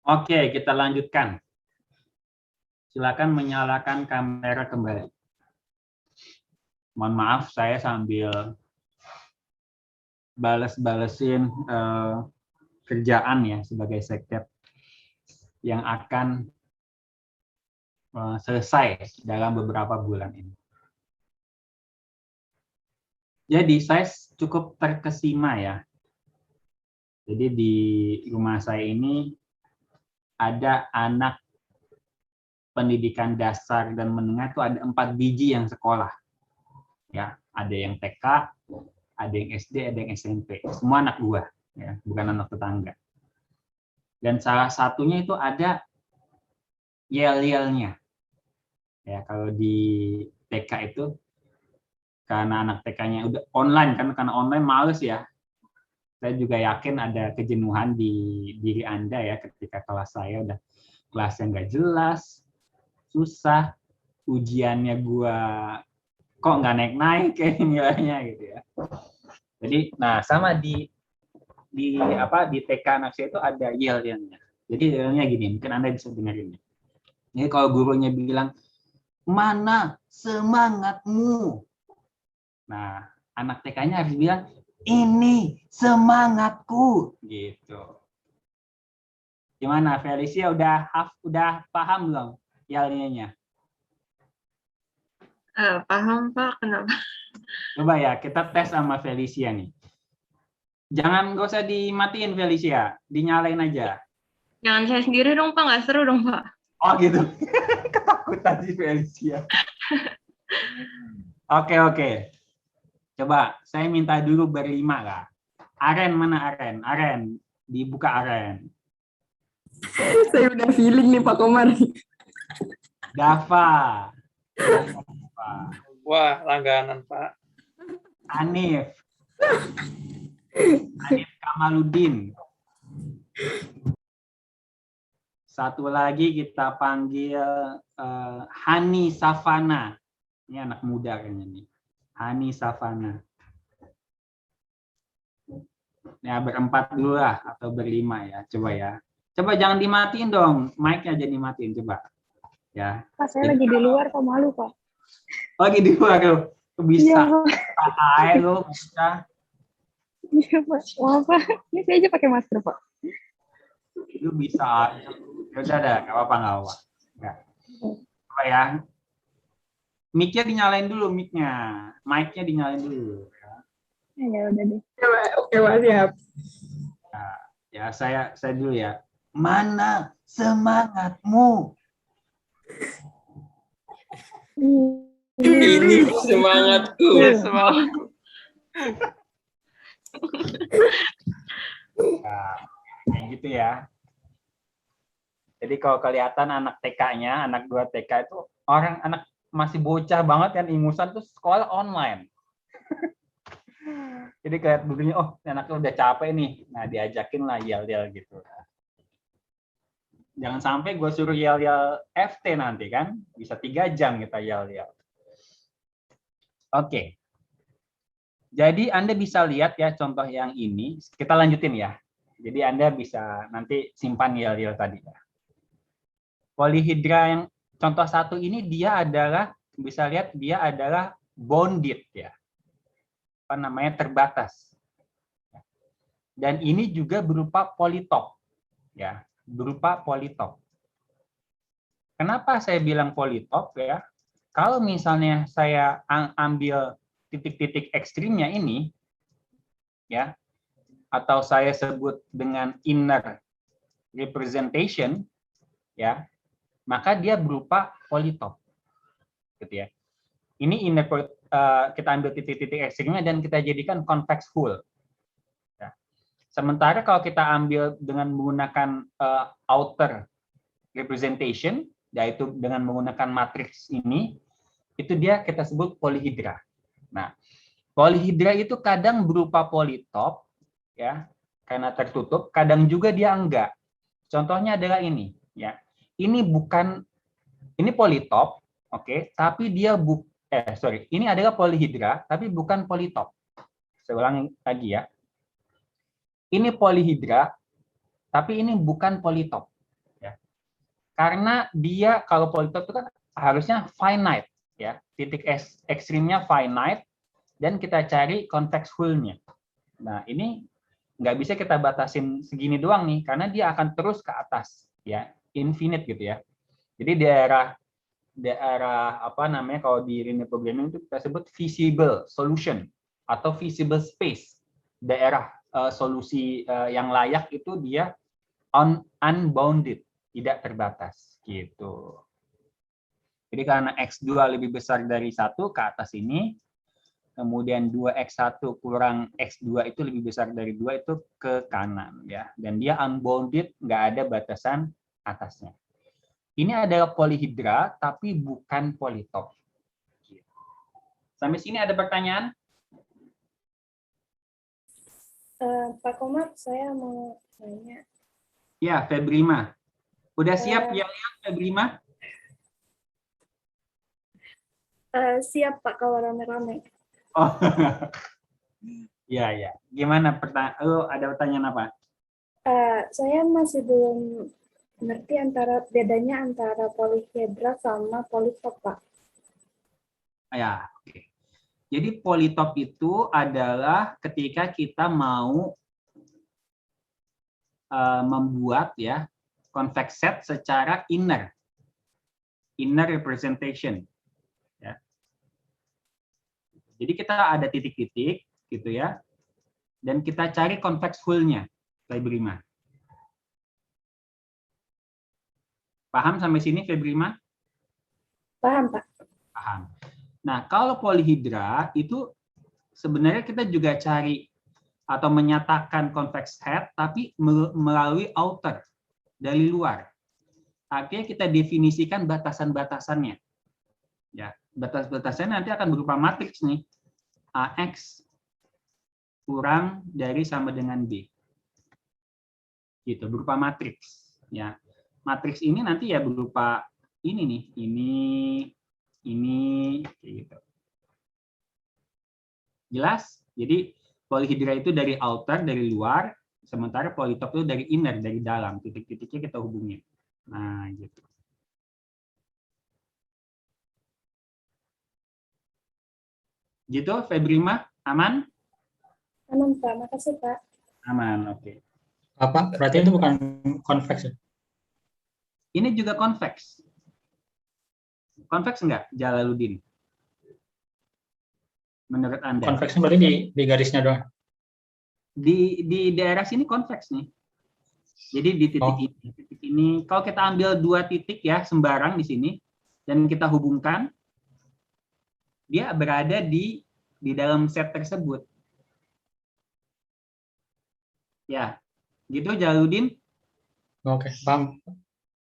Oke, kita lanjutkan. Silakan menyalakan kamera kembali. Mohon maaf, saya sambil balesin kerjaan ya sebagai sekdep yang akan selesai dalam beberapa bulan ini. Jadi saya cukup terkesima ya. Jadi di rumah saya ini ada anak pendidikan dasar dan menengah itu ada 4 biji yang sekolah. Ya, ada yang TK, ada yang SD, ada yang SMP. Semua anak gua, ya, bukan anak tetangga. Dan salah satunya itu ada yel-yelnya. Ya, kalau di TK itu karena anak TK-nya udah online kan, karena online males ya. Saya juga yakin ada kejenuhan di diri Anda ya ketika kelas saya udah kelasnya nggak jelas, susah, ujiannya gua kok nggak naik-naik kayak nilainya gitu ya. Jadi, nah sama di TK anak saya itu ada yel-yelnya. Jadi yel-yelnya gini, mungkin Anda bisa dengerin. Jadi kalau gurunya bilang, mana semangatmu? Nah, anak TK-nya harus bilang, ini semangatku, gitu. Gimana, Felicia udah paham belum yel-yelnya? Paham Pak, kenapa? Coba ya, kita tes sama Felicia nih. Jangan, nggak usah dimatiin Felicia, dinyalain aja. Jangan saya sendiri dong Pak, nggak seru dong Pak. Oh gitu, ketakutan si Felicia. Oke. Coba, saya minta dulu berlima lah. Aren, mana Aren? Aren, dibuka Aren. Saya udah feeling nih Pak Komar. Dava. Wah, langganan Pak. Hanif Kamaludin. Satu lagi kita panggil Hani Savana. Ini anak muda kayaknya nih. Hani Savana. Ya, berempat dulu lah atau berlima ya. Coba ya. Coba jangan dimatiin dong. Mic-nya aja dimatiin coba. Ya. Pak, saya lagi di luar Pak, malu Pak. Lagi di luar lo. Bisa. Iya, lo bisa. Iya Pak, maaf Pak. Ini saya aja pakai masker Pak. Lu bisa. Ya udah dah, nggak apa-apa. Ya. Coba ya. Mic-nya dinyalain dulu, mic-nya. Mic-nya dinyalain dulu. Ya udah deh. Oke Pak, siap. Nah, ya saya dulu ya. Mana semangatmu? Ini semangatku. Semangatku. Nah, kayak gitu ya. Jadi kalau kelihatan anak TK-nya, anak 2 TK itu anak masih bocah banget kan, ingusan tuh sekolah online. Jadi kayak gurunya, oh anaknya udah capek nih, nah diajakin lah yel-yel gitu. Jangan sampai gue suruh yel-yel FT nanti kan, bisa 3 jam kita yel-yel. Oke. Jadi Anda bisa lihat ya contoh yang ini, kita lanjutin ya. Jadi Anda bisa nanti simpan yel-yel tadi ya. Polihidra yang contoh 1 ini dia adalah, bisa lihat dia adalah bonded ya. Apa namanya, terbatas. Dan ini juga berupa politop ya, berupa politop. Kenapa saya bilang politop ya? Kalau misalnya saya ambil titik-titik ekstrimnya ini ya, atau saya sebut dengan inner representation ya, maka dia berupa politop gitu ya. Ini inner kita ambil titik-titik ekstrimnya dan kita jadikan convex full. Ya. Sementara kalau kita ambil dengan menggunakan outer representation, yaitu dengan menggunakan matriks ini, itu dia kita sebut polihidra. Nah, polihidra itu kadang berupa politop, ya, karena tertutup, kadang juga dia enggak. Contohnya adalah ini, ya. Ini bukan, ini politop, oke, tapi dia ini adalah polihidra, tapi bukan politop. Saya ulangi lagi ya. Ini polihidra, tapi ini bukan polytope. Ya. Karena dia kalau polytope itu kan harusnya finite, ya, titik ekstrimnya finite, dan kita cari convex hull-nya. Nah, ini nggak bisa kita batasin segini doang nih, karena dia akan terus ke atas, ya, infinite gitu ya. Jadi daerah apa namanya kalau di linear programming itu kita sebut feasible solution atau feasible space. Daerah solusi yang layak itu dia unbounded, tidak terbatas gitu. Jadi karena X2 lebih besar dari 1 ke atas ini, kemudian 2X1 kurang X2 itu lebih besar dari 2 itu ke kanan ya. Dan dia unbounded, nggak ada batasan atasnya. Ini adalah polihidra tapi bukan polytope. Sampai sini ada pertanyaan? Pak Komar, saya mau nanya. Ya, Febrima. Udah siap yang lihat Febrima? Siap Pak kalau rame-rame. Oh, ya ya. Gimana ada pertanyaan apa? Saya masih belum ngerti bedanya antara polihedra sama polytope, Pak. Ya, oke. Jadi polytope itu adalah ketika kita mau membuat ya convex set secara inner representation. Ya. Jadi kita ada titik-titik gitu ya, dan kita cari convex hull-nya, Febrima. Paham sampai sini, Febrima? Paham, Pak. Paham. Nah, kalau polihidra itu sebenarnya kita juga cari atau menyatakan convex head, tapi melalui outer, dari luar. Artinya kita definisikan batasan-batasannya. Ya, batas-batasannya nanti akan berupa matriks nih. AX kurang dari sama dengan B. Gitu, berupa matriks. Ya. Matriks ini nanti ya berupa ini nih, ini, kayak gitu. Jelas? Jadi polihidra itu dari outer, dari luar, sementara polytope itu dari inner, dari dalam. Titik-titiknya kita hubungin. Nah, gitu. Gitu, Febrima? Aman? Aman, Pak. Makasih, Pak. Aman, oke. Apa? Berarti itu bukan convex ya? Ini juga convex. Convex enggak, Jalaluddin? Menurut Anda? Convexnya berarti di garisnya doang? Di daerah sini convex nih. Jadi di titik ini, kalau kita ambil 2 titik ya, sembarang di sini, dan kita hubungkan, dia berada di dalam set tersebut. Ya, gitu Jalaluddin? Oke, paham.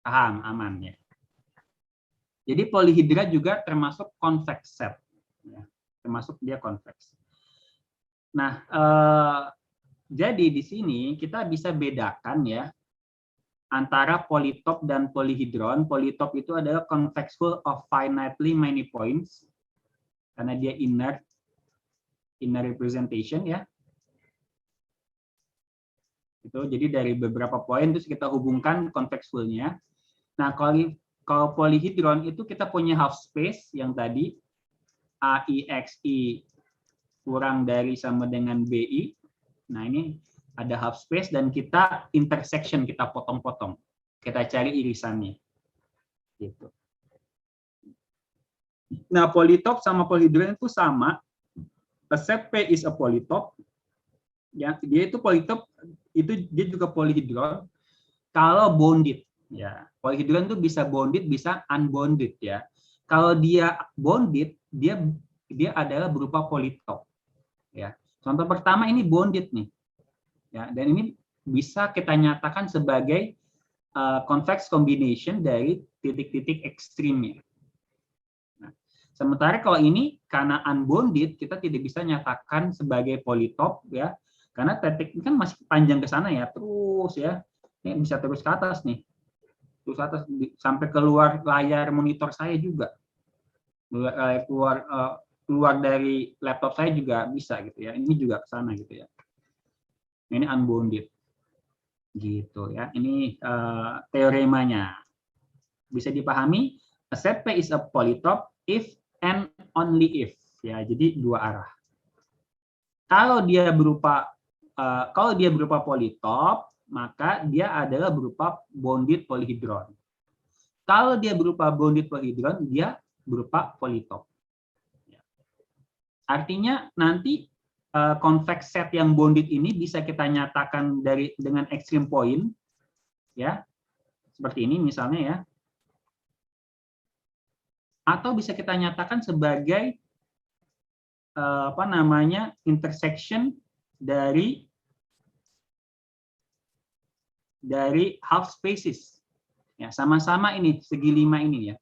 Paham, aman ya. Jadi polihidra juga termasuk convex set. Ya, termasuk dia convex. Nah, jadi di sini kita bisa bedakan ya antara polytope dan polyhedron. Polytope itu adalah convex hull of finitely many points karena dia inner representation ya. Itu jadi dari beberapa poin terus kita hubungkan convex hull-nya. Nah, kalau polyhedron itu kita punya half space yang tadi AIXI kurang dari sama dengan BI. Nah, ini ada half space dan kita intersection, kita potong-potong. Kita cari irisannya. Gitu. Nah, polytope sama polyhedron itu sama. A set P is a polytope. Ya, dia itu polytope, itu dia juga polyhedron kalau bonded. Ya, polyhedron itu bisa bonded, bisa unbonded ya. Kalau dia bonded, dia adalah berupa polytope. Ya. Contoh pertama ini bonded nih. Ya, dan ini bisa kita nyatakan sebagai convex combination dari titik-titik ekstrimnya. Nah, sementara kalau ini karena unbounded kita tidak bisa nyatakan sebagai polytope ya. Karena titik ini kan masih panjang ke sana ya, terus ya. Ini bisa terus ke atas nih. Terus atas sampai keluar layar monitor saya juga. Keluar dari laptop saya juga bisa gitu ya. Ini juga ke sana gitu ya. ini unbounded. Gitu ya. Ini teoremanya. Bisa dipahami? A set P is a polytope if and only if. Ya, jadi dua arah. Kalau dia berupa polytope, maka dia adalah berupa bounded polyhedron. Kalau dia berupa bounded polyhedron, dia berupa polytope. Artinya nanti convex set yang bounded ini bisa kita nyatakan dengan extreme point, ya, seperti ini misalnya ya, atau bisa kita nyatakan sebagai intersection dari half spaces. Ya, sama-sama ini segi 5 ini ya.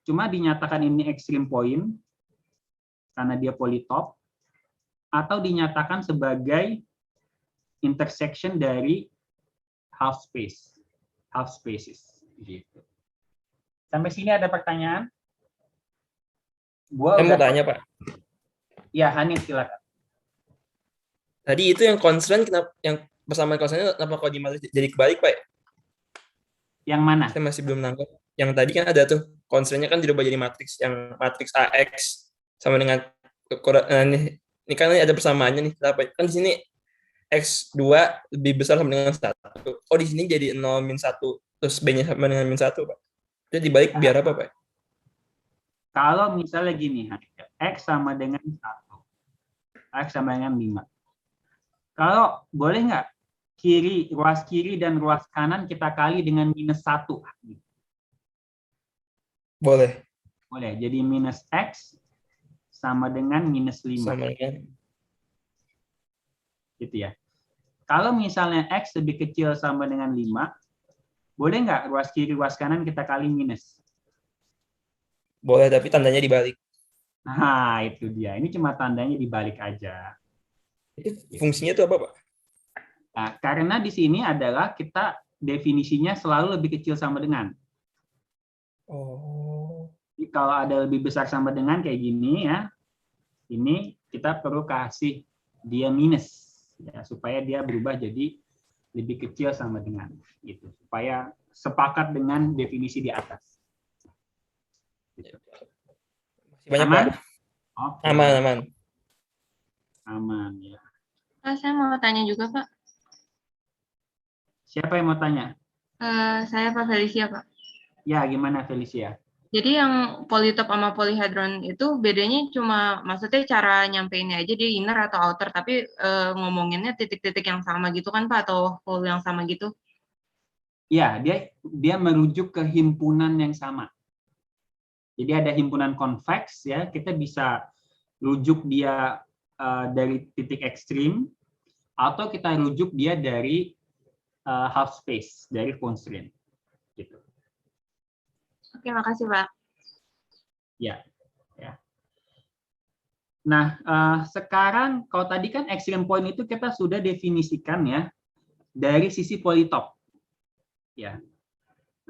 Cuma dinyatakan ini extreme point karena dia polytope, atau dinyatakan sebagai intersection dari half spaces gitu. Sampai sini ada pertanyaan? Saya mau tanya, Pak. Ya, Hanif silakan. Tadi itu yang constraint kenapa yang persamaan constraint kenapa kok jadi kebalik, Pak? Yang mana? Saya masih belum nangkep. Yang tadi kan ada tuh constraint-nya kan dirubah jadi matriks, yang matriks AX sama dengan ini kan ada persamaannya nih. Kan di sini X2 lebih besar sama dengan 1. Oh, di sini jadi 0 min 1 terus B-nya sama dengan min 1, Pak. Itu dibalik biar apa, Pak? Kalau misalnya gini, X sama dengan 1. X sama dengan 5. Kalau boleh nggak ruas kiri dan ruas kanan kita kali dengan minus 1? Boleh. Boleh. Jadi minus X sama dengan minus 5. Sama dengan. Gitu ya. Kalau misalnya X lebih kecil sama dengan 5, boleh nggak ruas kiri, ruas kanan kita kali minus? Boleh, tapi tandanya dibalik. Nah, itu dia. Ini cuma tandanya dibalik aja. Itu fungsinya itu apa, Pak? Nah, karena di sini adalah kita definisinya selalu lebih kecil sama dengan. Oh. Jadi kalau ada lebih besar sama dengan kayak gini ya, ini kita perlu kasih dia minus ya, supaya dia berubah jadi lebih kecil sama dengan gitu, supaya sepakat dengan definisi di atas. Gitu. Banyak, aman? Pak. Okay. Aman ya. Pak, saya mau tanya juga, Pak. Siapa yang mau tanya? Saya Pak Felicia, Pak. Ya, gimana Felicia? Jadi yang polytope sama polyhedron itu bedanya cuma maksudnya cara nyampeinnya aja dia inner atau outer, tapi ngomonginnya titik-titik yang sama gitu kan Pak, atau hole yang sama gitu? Ya, dia merujuk ke himpunan yang sama. Jadi ada himpunan convex ya, kita bisa rujuk dia dari titik ekstrim, atau kita rujuk dia dari half space, dari constraint. Gitu. Oke, makasih Pak. Ya. Nah, sekarang kalau tadi kan extreme point itu kita sudah definisikan ya dari sisi polytope. Ya,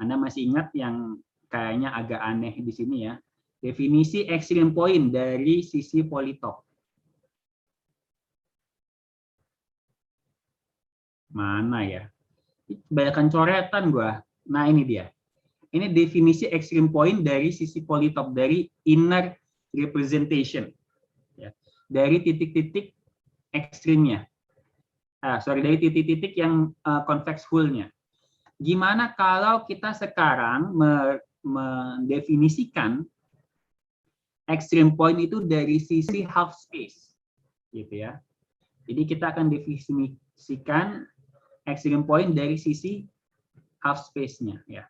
Anda masih ingat yang kayaknya agak aneh di sini ya, definisi extreme point dari sisi polytope. Mana ya? Kebanyakan coretan gua. Nah ini dia. Ini definisi extreme point dari sisi polytope, dari inner representation, ya. Dari titik-titik ekstrimnya. Dari titik-titik yang convex hole-nya. Gimana kalau kita sekarang mendefinisikan extreme point itu dari sisi half space, gitu ya. Jadi kita akan definisikan extreme point dari sisi half space-nya, ya.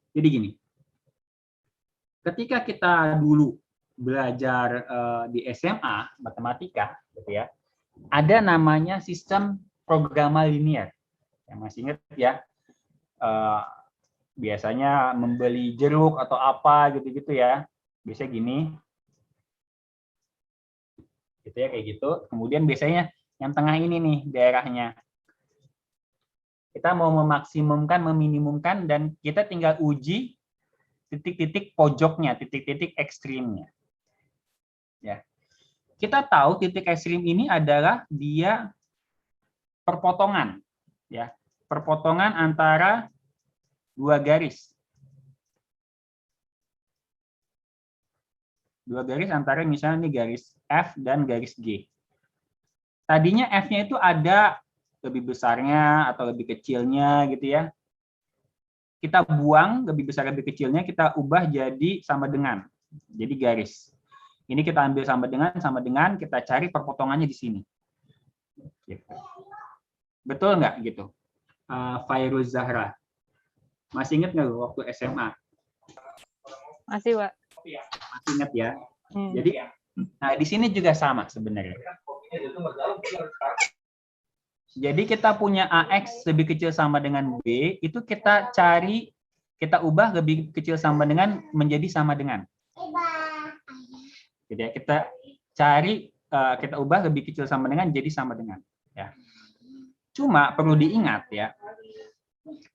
Jadi gini, ketika kita dulu belajar di SMA matematika, gitu ya, ada namanya sistem programa linear. Yang masih ingat ya, biasanya membeli jeruk atau apa gitu-gitu ya, biasanya gini, gitu ya kayak gitu. Kemudian biasanya yang tengah ini nih daerahnya. Kita mau memaksimumkan, meminimumkan, dan kita tinggal uji titik-titik pojoknya, titik-titik ekstrimnya. Ya. Kita tahu titik ekstrim ini adalah dia perpotongan, ya, perpotongan antara dua garis. Dua garis antara misalnya ini garis F dan garis G. Tadinya F-nya itu ada lebih besarnya atau lebih kecilnya gitu ya. Kita buang lebih besar lebih kecilnya, kita ubah jadi sama dengan. Jadi garis. Ini kita ambil sama dengan, kita cari perpotongannya di sini. Gitu. Betul nggak gitu? Fairuz Zahra. Masih ingat nggak waktu SMA? Masih, Pak. Masih ingat ya? Jadi, nah di sini juga sama sebenarnya. Jadi kita punya AX lebih kecil sama dengan B, itu kita cari, kita ubah lebih kecil sama dengan menjadi sama dengan. Jadi ya, kita cari, kita ubah lebih kecil sama dengan jadi sama dengan. Ya. Cuma perlu diingat ya,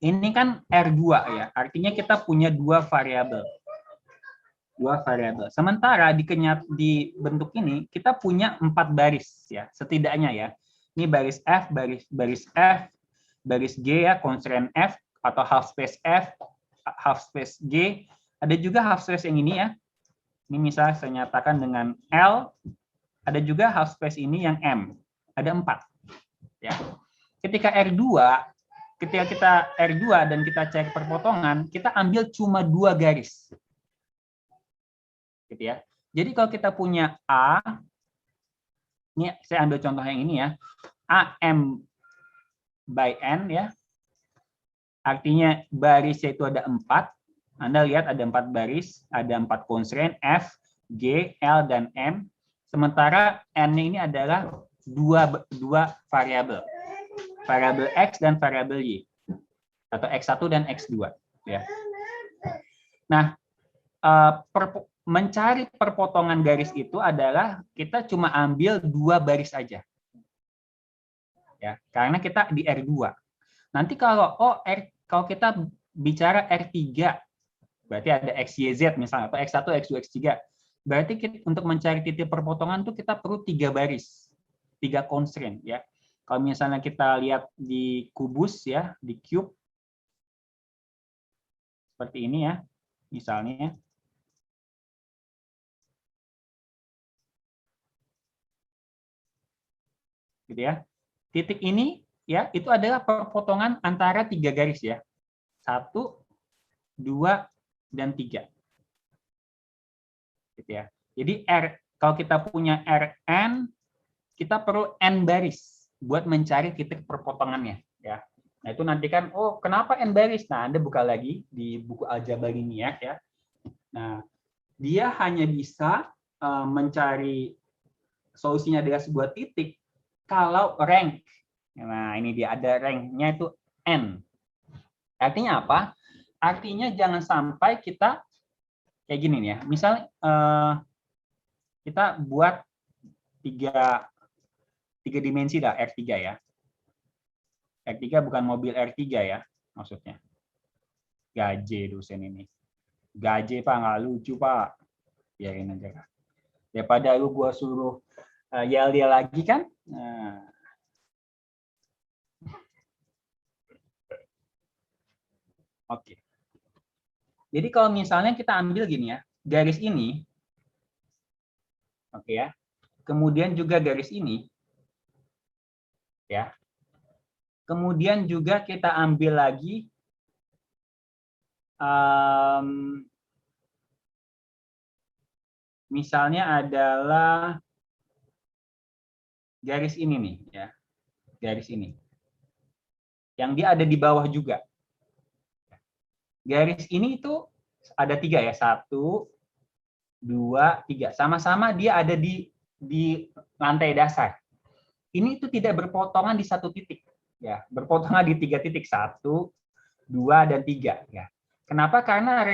ini kan R2 ya, artinya kita punya dua variabel. Sementara di bentuk ini kita punya 4 baris ya, setidaknya ya. Ini baris F, baris F, baris G ya, constraint F atau half space F, half space G. Ada juga half space yang ini ya. Ini misalnya saya nyatakan dengan L. Ada juga half space ini yang M. Ada 4. Ya. Ketika kita R2 dan kita cek perpotongan, kita ambil cuma 2 garis. Gitu ya. Jadi kalau kita punya A, ini saya ambil contoh yang ini ya, AM by N ya, artinya barisnya itu ada 4. Anda lihat ada 4 baris, ada 4 constraint F, G, L, dan M. Sementara N ini adalah dua variabel, variabel X dan variabel Y, atau X1 dan X2. Ya. Nah, mencari perpotongan garis itu adalah kita cuma ambil 2 baris aja. Ya, karena kita di R2. Nanti kalau kalau kita bicara R3, berarti ada XYZ misalnya, atau X1, X2, X3. Berarti untuk mencari titik perpotongan tuh kita perlu 3 baris, 3 constraint ya. Kalau misalnya kita lihat di kubus ya, di cube seperti ini ya, misalnya. Gitu ya. Titik ini ya, itu adalah perpotongan antara 3 garis ya. 1, 2, dan 3. Gitu ya. Jadi kalau kita punya Rn, kita perlu n baris buat mencari titik perpotongannya ya. Nah, itu nanti kan, oh kenapa n baris? Nah, Anda buka lagi di buku Al-Jabariniyak ya. Nah, dia hanya bisa mencari solusinya dengan sebuah titik kalau rank. Nah, ini dia ada ranknya itu n. Artinya apa? Artinya jangan sampai kita kayak gini nih ya. Misal kita buat 3 dimensi lah, R3 ya. R3 bukan mobil R3 ya, maksudnya. Gaje dosen ini. Gaje Pak, nggak lucu Pak. Biarin aja Kak. Daripada lu gua suruh yel-yel lagi kan. Nah. Oke. Jadi kalau misalnya kita ambil gini ya, garis ini, oke ya, kemudian juga garis ini, ya, kemudian juga kita ambil lagi misalnya adalah garis ini nih, ya, garis ini, yang dia ada di bawah juga. Garis ini itu ada 3 ya, 1, 2, 3. Sama-sama dia ada di lantai dasar. Ini itu tidak berpotongan di 1 titik, ya, berpotongan di 3 titik, 1, 2, dan 3. Ya. Kenapa? Karena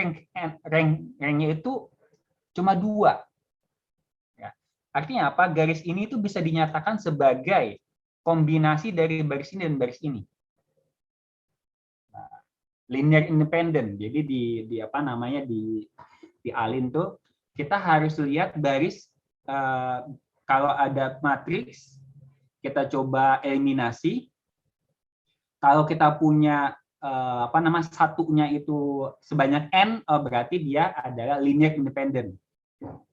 ranknya itu cuma 2. Ya. Artinya apa? Garis ini itu bisa dinyatakan sebagai kombinasi dari baris ini dan baris ini. Linear independent. Jadi di apa namanya di ALIN tuh kita harus lihat baris kalau ada matriks kita coba eliminasi Kalau kita punya satunya itu sebanyak n, berarti dia adalah linear independent.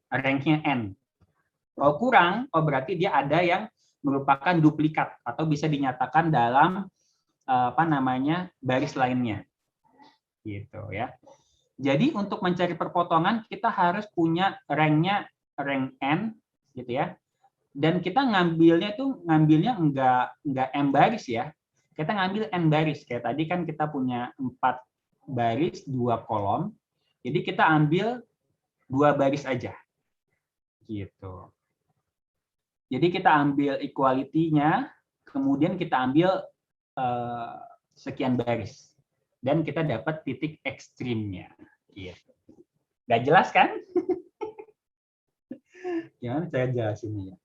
Ranknya n. Kalau kurang, berarti dia ada yang merupakan duplikat atau bisa dinyatakan dalam baris lainnya. Gitu ya. Jadi untuk mencari perpotongan kita harus punya rank n gitu ya. Dan kita ngambilnya enggak m baris ya. Kita ngambil n baris. Kayak tadi kan kita punya 4 baris, 2 kolom. Jadi kita ambil 2 baris aja. Gitu. Jadi kita ambil equality-nya, kemudian kita ambil sekian baris. Dan kita dapat titik ekstrimnya. Gitu. Nggak jelas kan? Gimana saya jelasinnya ya?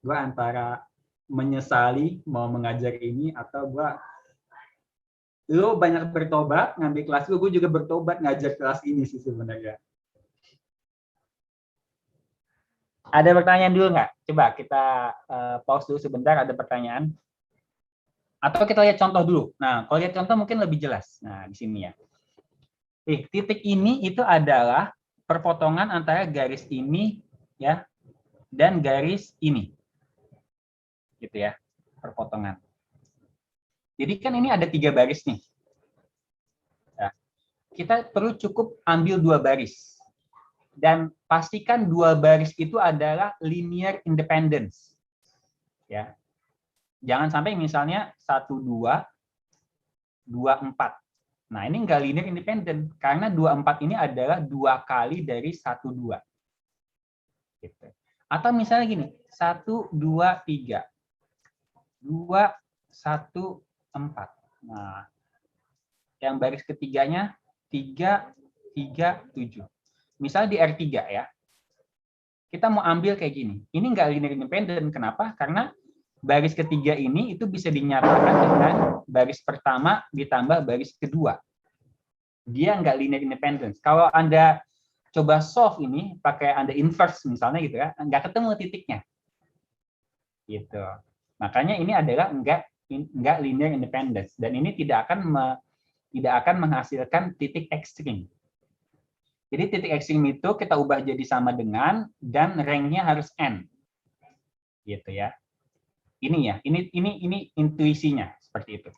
Gue antara menyesali mau mengajar ini atau lu banyak bertobat ngambil kelas gue juga bertobat ngajar kelas ini sih sebenarnya. Ada pertanyaan dulu nggak? Coba kita pause dulu sebentar, ada pertanyaan. Atau kita lihat contoh dulu. Nah, kalau lihat contoh mungkin lebih jelas. Nah, di sini ya. Titik ini itu adalah perpotongan antara garis ini ya dan garis ini. Gitu ya, perpotongan. Jadi kan ini ada 3 baris nih. Nah, kita perlu cukup ambil 2 baris. Dan pastikan 2 baris itu adalah linear independence. Ya. Jangan sampai misalnya 1, 2, 2, 4. Nah, ini enggak linear independent karena 2, 4 ini adalah 2 kali dari 1, 2. Gitu. Atau misalnya gini, 1, 2, 3. 2, 1, 4. Nah, yang baris ketiganya 3, 3, 7. Misalnya di R3 ya, kita mau ambil kayak gini. Ini nggak linear independent. Kenapa? Karena baris ketiga ini itu bisa dinyatakan dengan baris pertama ditambah baris kedua. Dia nggak linear independent. Kalau Anda coba solve ini, pakai Anda inverse misalnya gitu ya, nggak ketemu titiknya. Gitu. Makanya ini adalah nggak linear independence dan ini tidak akan menghasilkan titik ekstrim. Jadi titik ekstrim itu kita ubah jadi sama dengan dan ranknya harus n, gitu ya. Ini ya, ini intuisinya seperti itu.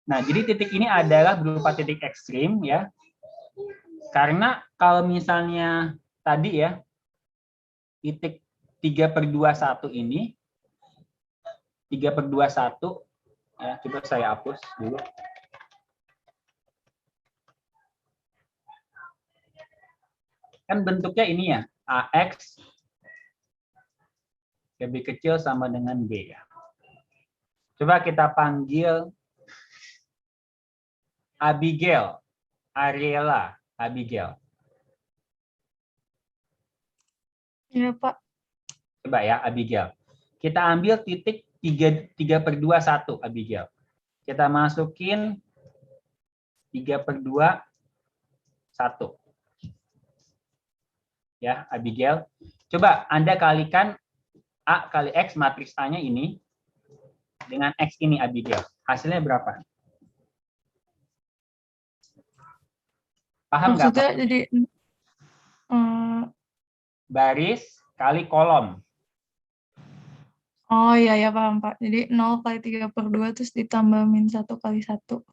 Nah, jadi titik ini adalah berupa titik ekstrim ya. Karena kalau misalnya tadi ya titik 3/21 ini 3/21 ya, coba saya hapus dulu. Kan bentuknya ini ya, AX lebih kecil sama dengan B ya. Coba kita panggil Abigail, Ariela, Abigail. Iya, Pak. Coba ya, Abigail. Kita ambil titik 3/21, Abigail. Kita masukin 3/21. Ya, Abigail. Coba Anda kalikan A kali X, matriks A-nya ini, dengan X ini, Abigail. Hasilnya berapa? Paham nggak? Maksudnya jadi baris kali kolom. oh iya ya paham Pak. Jadi 0 kali 3/2 terus ditambah min 1 kali 1.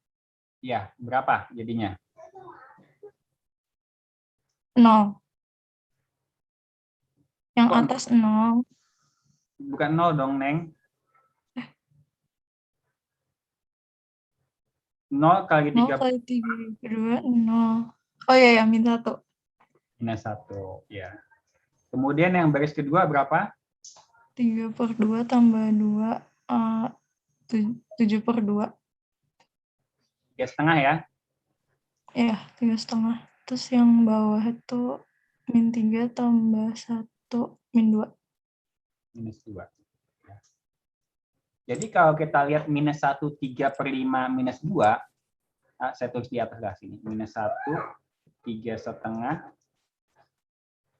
Iya, berapa jadinya? 0. Yang atas 0. Bukan 0 dong, Neng. 0 kali 0 kali 3/2 0. Oh iya ya, min 1. Minus 1, ya. Kemudian yang baris kedua berapa? 3/2 tambah 2, 7/2. 3,5 ya? Iya, 3,5. Terus yang bawah itu min 3 tambah 1, min 2. Minus 2. Ya. Jadi kalau kita lihat minus 1, 3/5 minus 2, saya tulis di atas lah sini. Minus 1, 3,5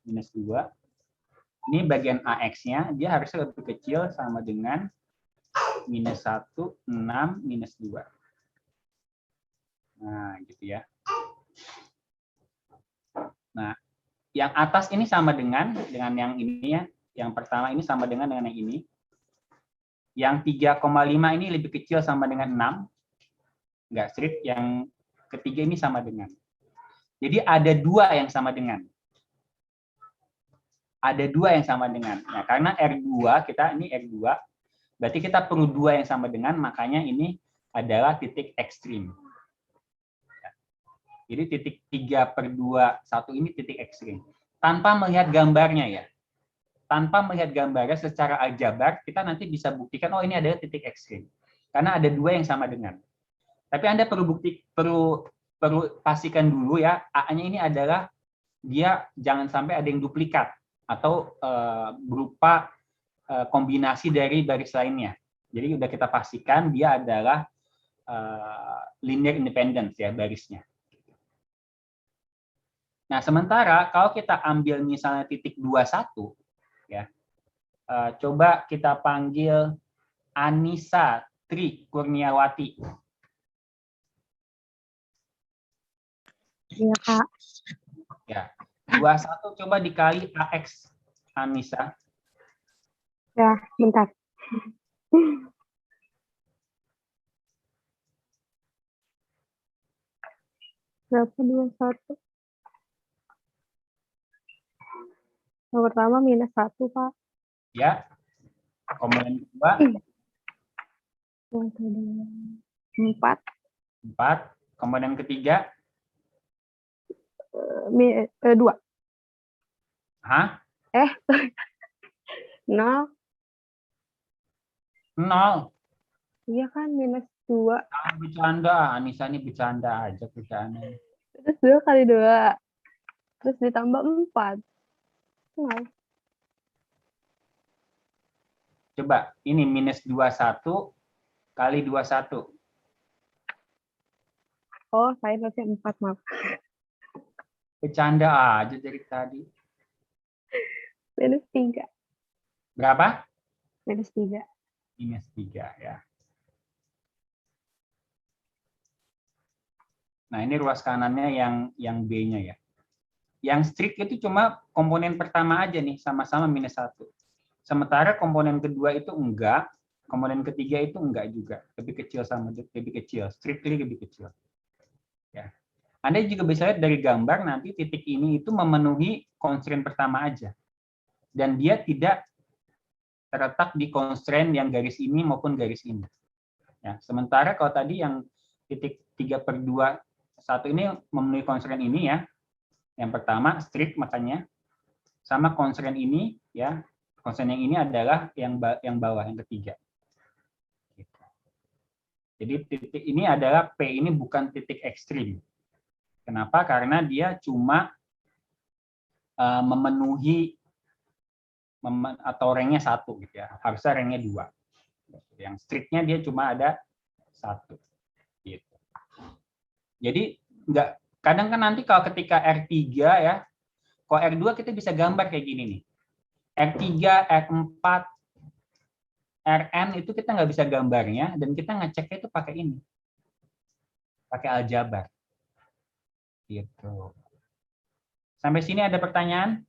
minus 2. Ini bagian AX-nya, dia harusnya lebih kecil sama dengan minus 1, 6, minus 2. Nah, gitu ya. Nah, yang atas ini sama dengan yang ini ya. Yang pertama ini sama dengan yang ini. Yang 3,5 ini lebih kecil sama dengan 6. Enggak strict. Yang ketiga ini sama dengan. Jadi ada 2 yang sama dengan. Ada 2 yang sama dengan. Nah, karena R2, ini R2, berarti kita perlu 2 yang sama dengan, makanya ini adalah titik ekstrim. Jadi titik 3/2, 1 ini titik ekstrim. Tanpa melihat gambarnya ya. Tanpa melihat gambarnya secara aljabar, kita nanti bisa buktikan, oh ini adalah titik ekstrim. Karena ada 2 yang sama dengan. Tapi Anda perlu pastikan dulu ya, A-nya ini adalah dia jangan sampai ada yang duplikat atau berupa kombinasi dari baris lainnya. Jadi udah kita pastikan dia adalah linear independence ya barisnya. Nah, sementara kalau kita ambil misalnya titik 21 ya. Coba kita panggil Anissa Tri Kurniawati. Iya, Kak. Ya. 21 coba dikali AX Anissa. Ya, bentar. Berapa 21? Yang pertama minus 1, Pak. Ya. Komponen kedua. Yang kedua 4. 4. Komponen ketiga. 2. Hah? 0. 0. Iya kan, minus 2. Bercanda, Anissa ini bercanda aja bercanda. Terus 2 kali 2. Terus ditambah 4. Nah. Coba, ini minus 21 kali 21. Oh, saya baca 4, maaf. Bercanda aja dari tadi. Minus 3. Berapa? Minus 3. Minus 3 ya. Nah, ini ruas kanannya yang B-nya ya. Yang strict itu cuma komponen pertama aja nih, sama-sama minus 1. Sementara komponen kedua itu enggak, komponen ketiga itu enggak juga. Lebih kecil lebih kecil, strictly lebih kecil. Ya. Anda juga bisa lihat dari gambar nanti titik ini itu memenuhi constraint pertama aja. Dan dia tidak terletak di constraint yang garis ini maupun garis ini. Ya, sementara kalau tadi yang titik 3/2 1 ini memenuhi constraint ini ya. Yang pertama strict makanya, sama constraint ini ya. Constraint yang ini adalah yang bawah yang ketiga. Jadi titik ini adalah P ini bukan titik ekstrim. Kenapa? Karena dia cuma memenuhi atau ranknya 1 gitu ya. Harusnya ranknya 2. Yang strictnya dia cuma ada 1. Gitu. Jadi enggak, kadang kan nanti kalau ketika R3 ya, kalau R2 kita bisa gambar kayak gini nih. R3, R4, Rn itu kita nggak bisa gambarnya dan kita ngeceknya itu pakai ini. Pakai aljabar. Gitu. Sampai sini ada pertanyaan?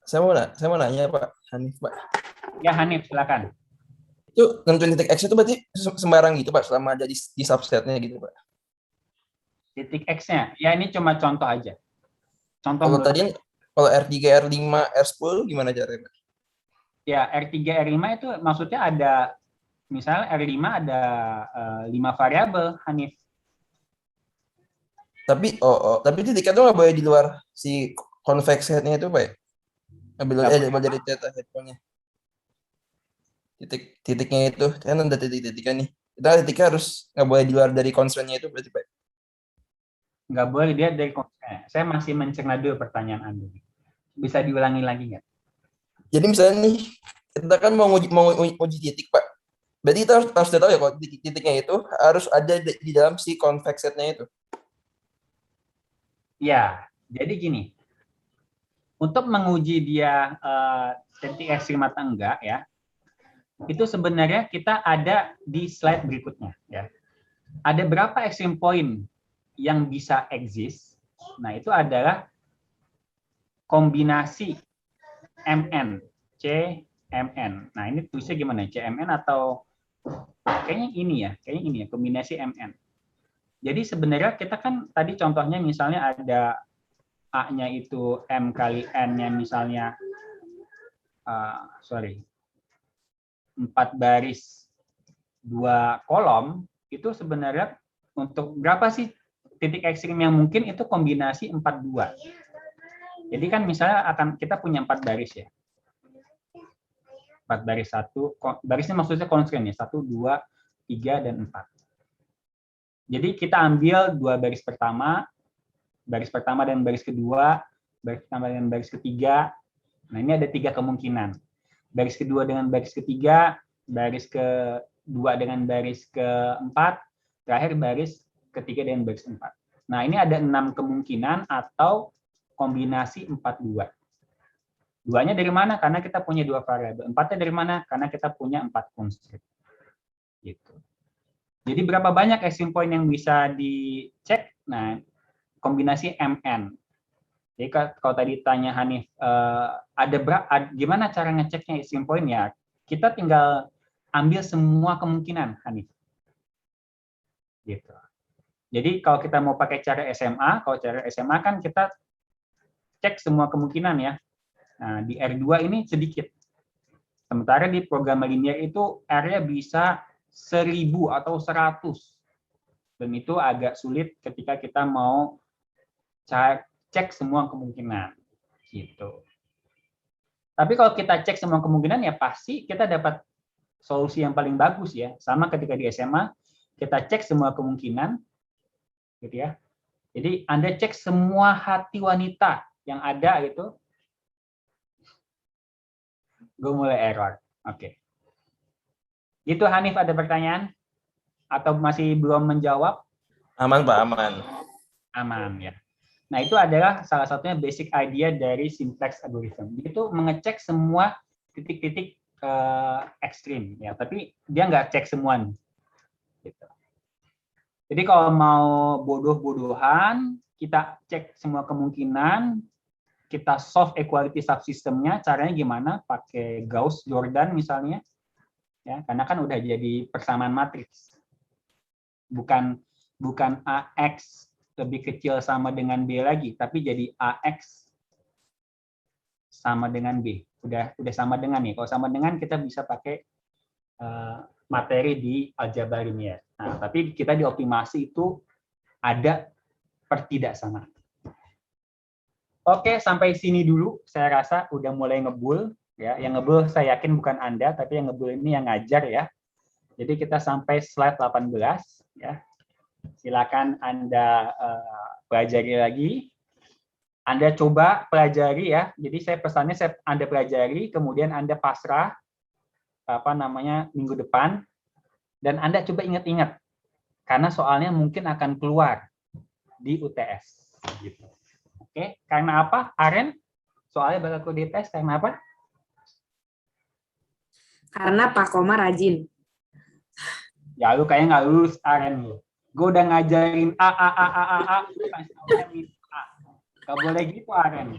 Saya mau nanya Pak Hanif, Pak. Ya Hanif, silakan. Itu tentuin titik X itu berarti sembarang gitu Pak, selama ada di subsetnya gitu Pak. Titik X-nya, ya ini cuma contoh aja. Contoh kalau tadi kalau R3, R5, R10 gimana caranya Pak? Ya, R3, R5 itu maksudnya ada, misalnya R5 ada 5 variabel, Hanif. Tapi titiknya itu nggak boleh di luar si convex head-nya itu Pak ya? Ambil dari data headphone-nya. Titiknya itu, kan ada titik-titiknya nih. Kita titiknya harus nggak boleh di luar dari constraint-nya itu berarti Pak? Nggak boleh dia dari constraint. Saya masih mencerna dulu pertanyaan Anda. Bisa diulangi lagi nggak? Jadi misalnya nih, kita kan mau uji titik Pak. Berarti kita harus tahu ya kalau titiknya itu harus ada di dalam si convex set-nya itu. Ya, jadi gini. Untuk menguji dia titik ekstrim atau enggak ya, itu sebenarnya kita ada di slide berikutnya. Ya. Ada berapa extreme point yang bisa exist? Nah, itu adalah kombinasi MN, CMN. Nah, ini tulisnya gimana? CMN atau kayaknya ini ya, kombinasi MN. Jadi sebenarnya kita kan tadi contohnya misalnya ada A-nya itu M kali N-nya misalnya 4 baris 2 kolom, itu sebenarnya untuk berapa sih titik ekstrim yang mungkin itu kombinasi 4-2. Jadi kan misalnya kita punya 4 baris ya. 4 baris 1, barisnya maksudnya constraint ya, 1, 2, 3, dan 4. Jadi kita ambil 2 baris pertama dan baris kedua, baris pertama dan baris ketiga. Nah, ini ada 3 kemungkinan. Baris kedua dengan baris ketiga, baris kedua dengan baris keempat, terakhir baris ketiga dengan baris keempat. Nah, ini ada 6 kemungkinan atau kombinasi 4-2. 2-nya dari mana? Karena kita punya 2 variabel. 4-nya dari mana? Karena kita punya 4 constraint. Gitu. Jadi berapa banyak extreme point yang bisa dicek? Nah, kombinasi MN. Jadi kalau tadi tanya Hanif, gimana cara ngeceknya extreme point ya? Kita tinggal ambil semua kemungkinan, Hanif. Gitu. Jadi kalau kita mau pakai cara SMA, kalau cara SMA kan kita cek semua kemungkinan ya. Nah, di R2 ini sedikit. Sementara di program linear itu R-nya bisa 1000 atau 100. Dan itu agak sulit ketika kita mau cek semua kemungkinan. Gitu. Tapi kalau kita cek semua kemungkinan ya pasti kita dapat solusi yang paling bagus ya. Sama ketika di SMA, kita cek semua kemungkinan. Gitu ya. Jadi Anda cek semua hati wanita yang ada gitu. Gue mulai error. Oke. Gitu Hanif, ada pertanyaan? Atau masih belum menjawab? Aman Pak, aman. Aman ya. Nah, itu adalah salah satunya basic idea dari syntax algorithm. Itu mengecek semua titik-titik ekstrim ya, tapi dia nggak cek semua. Gitu. Jadi kalau mau bodoh-bodohan, kita cek semua kemungkinan, kita solve equality subsystemnya, caranya gimana? Pakai Gauss-Jordan misalnya, ya, karena kan udah jadi persamaan matriks. Bukan AX lebih kecil sama dengan B lagi, tapi jadi AX sama dengan B. Udah sama dengan nih. Kalau sama dengan kita bisa pakai materi di aljabar linear. Nah, tapi kita di optimasi itu ada pertidaksamaan. Oke, sampai sini dulu. Saya rasa udah mulai ngebul. Ya, yang ngebul saya yakin bukan Anda, tapi yang ngebul ini yang ngajar ya. Jadi kita sampai slide 18 ya. Silakan Anda pelajari lagi. Anda coba pelajari ya. Jadi pesannya Anda pelajari, kemudian Anda pasrah minggu depan, dan Anda coba ingat-ingat karena soalnya mungkin akan keluar di UTS. Gitu. Oke, karena apa? Aren, soalnya bakal keluar di UTS karena apa? Karena Pak Komar rajin. Ya lu kayaknya nggak lulus Aren lu. Gue udah ngajarin A. Gak boleh gitu Aren.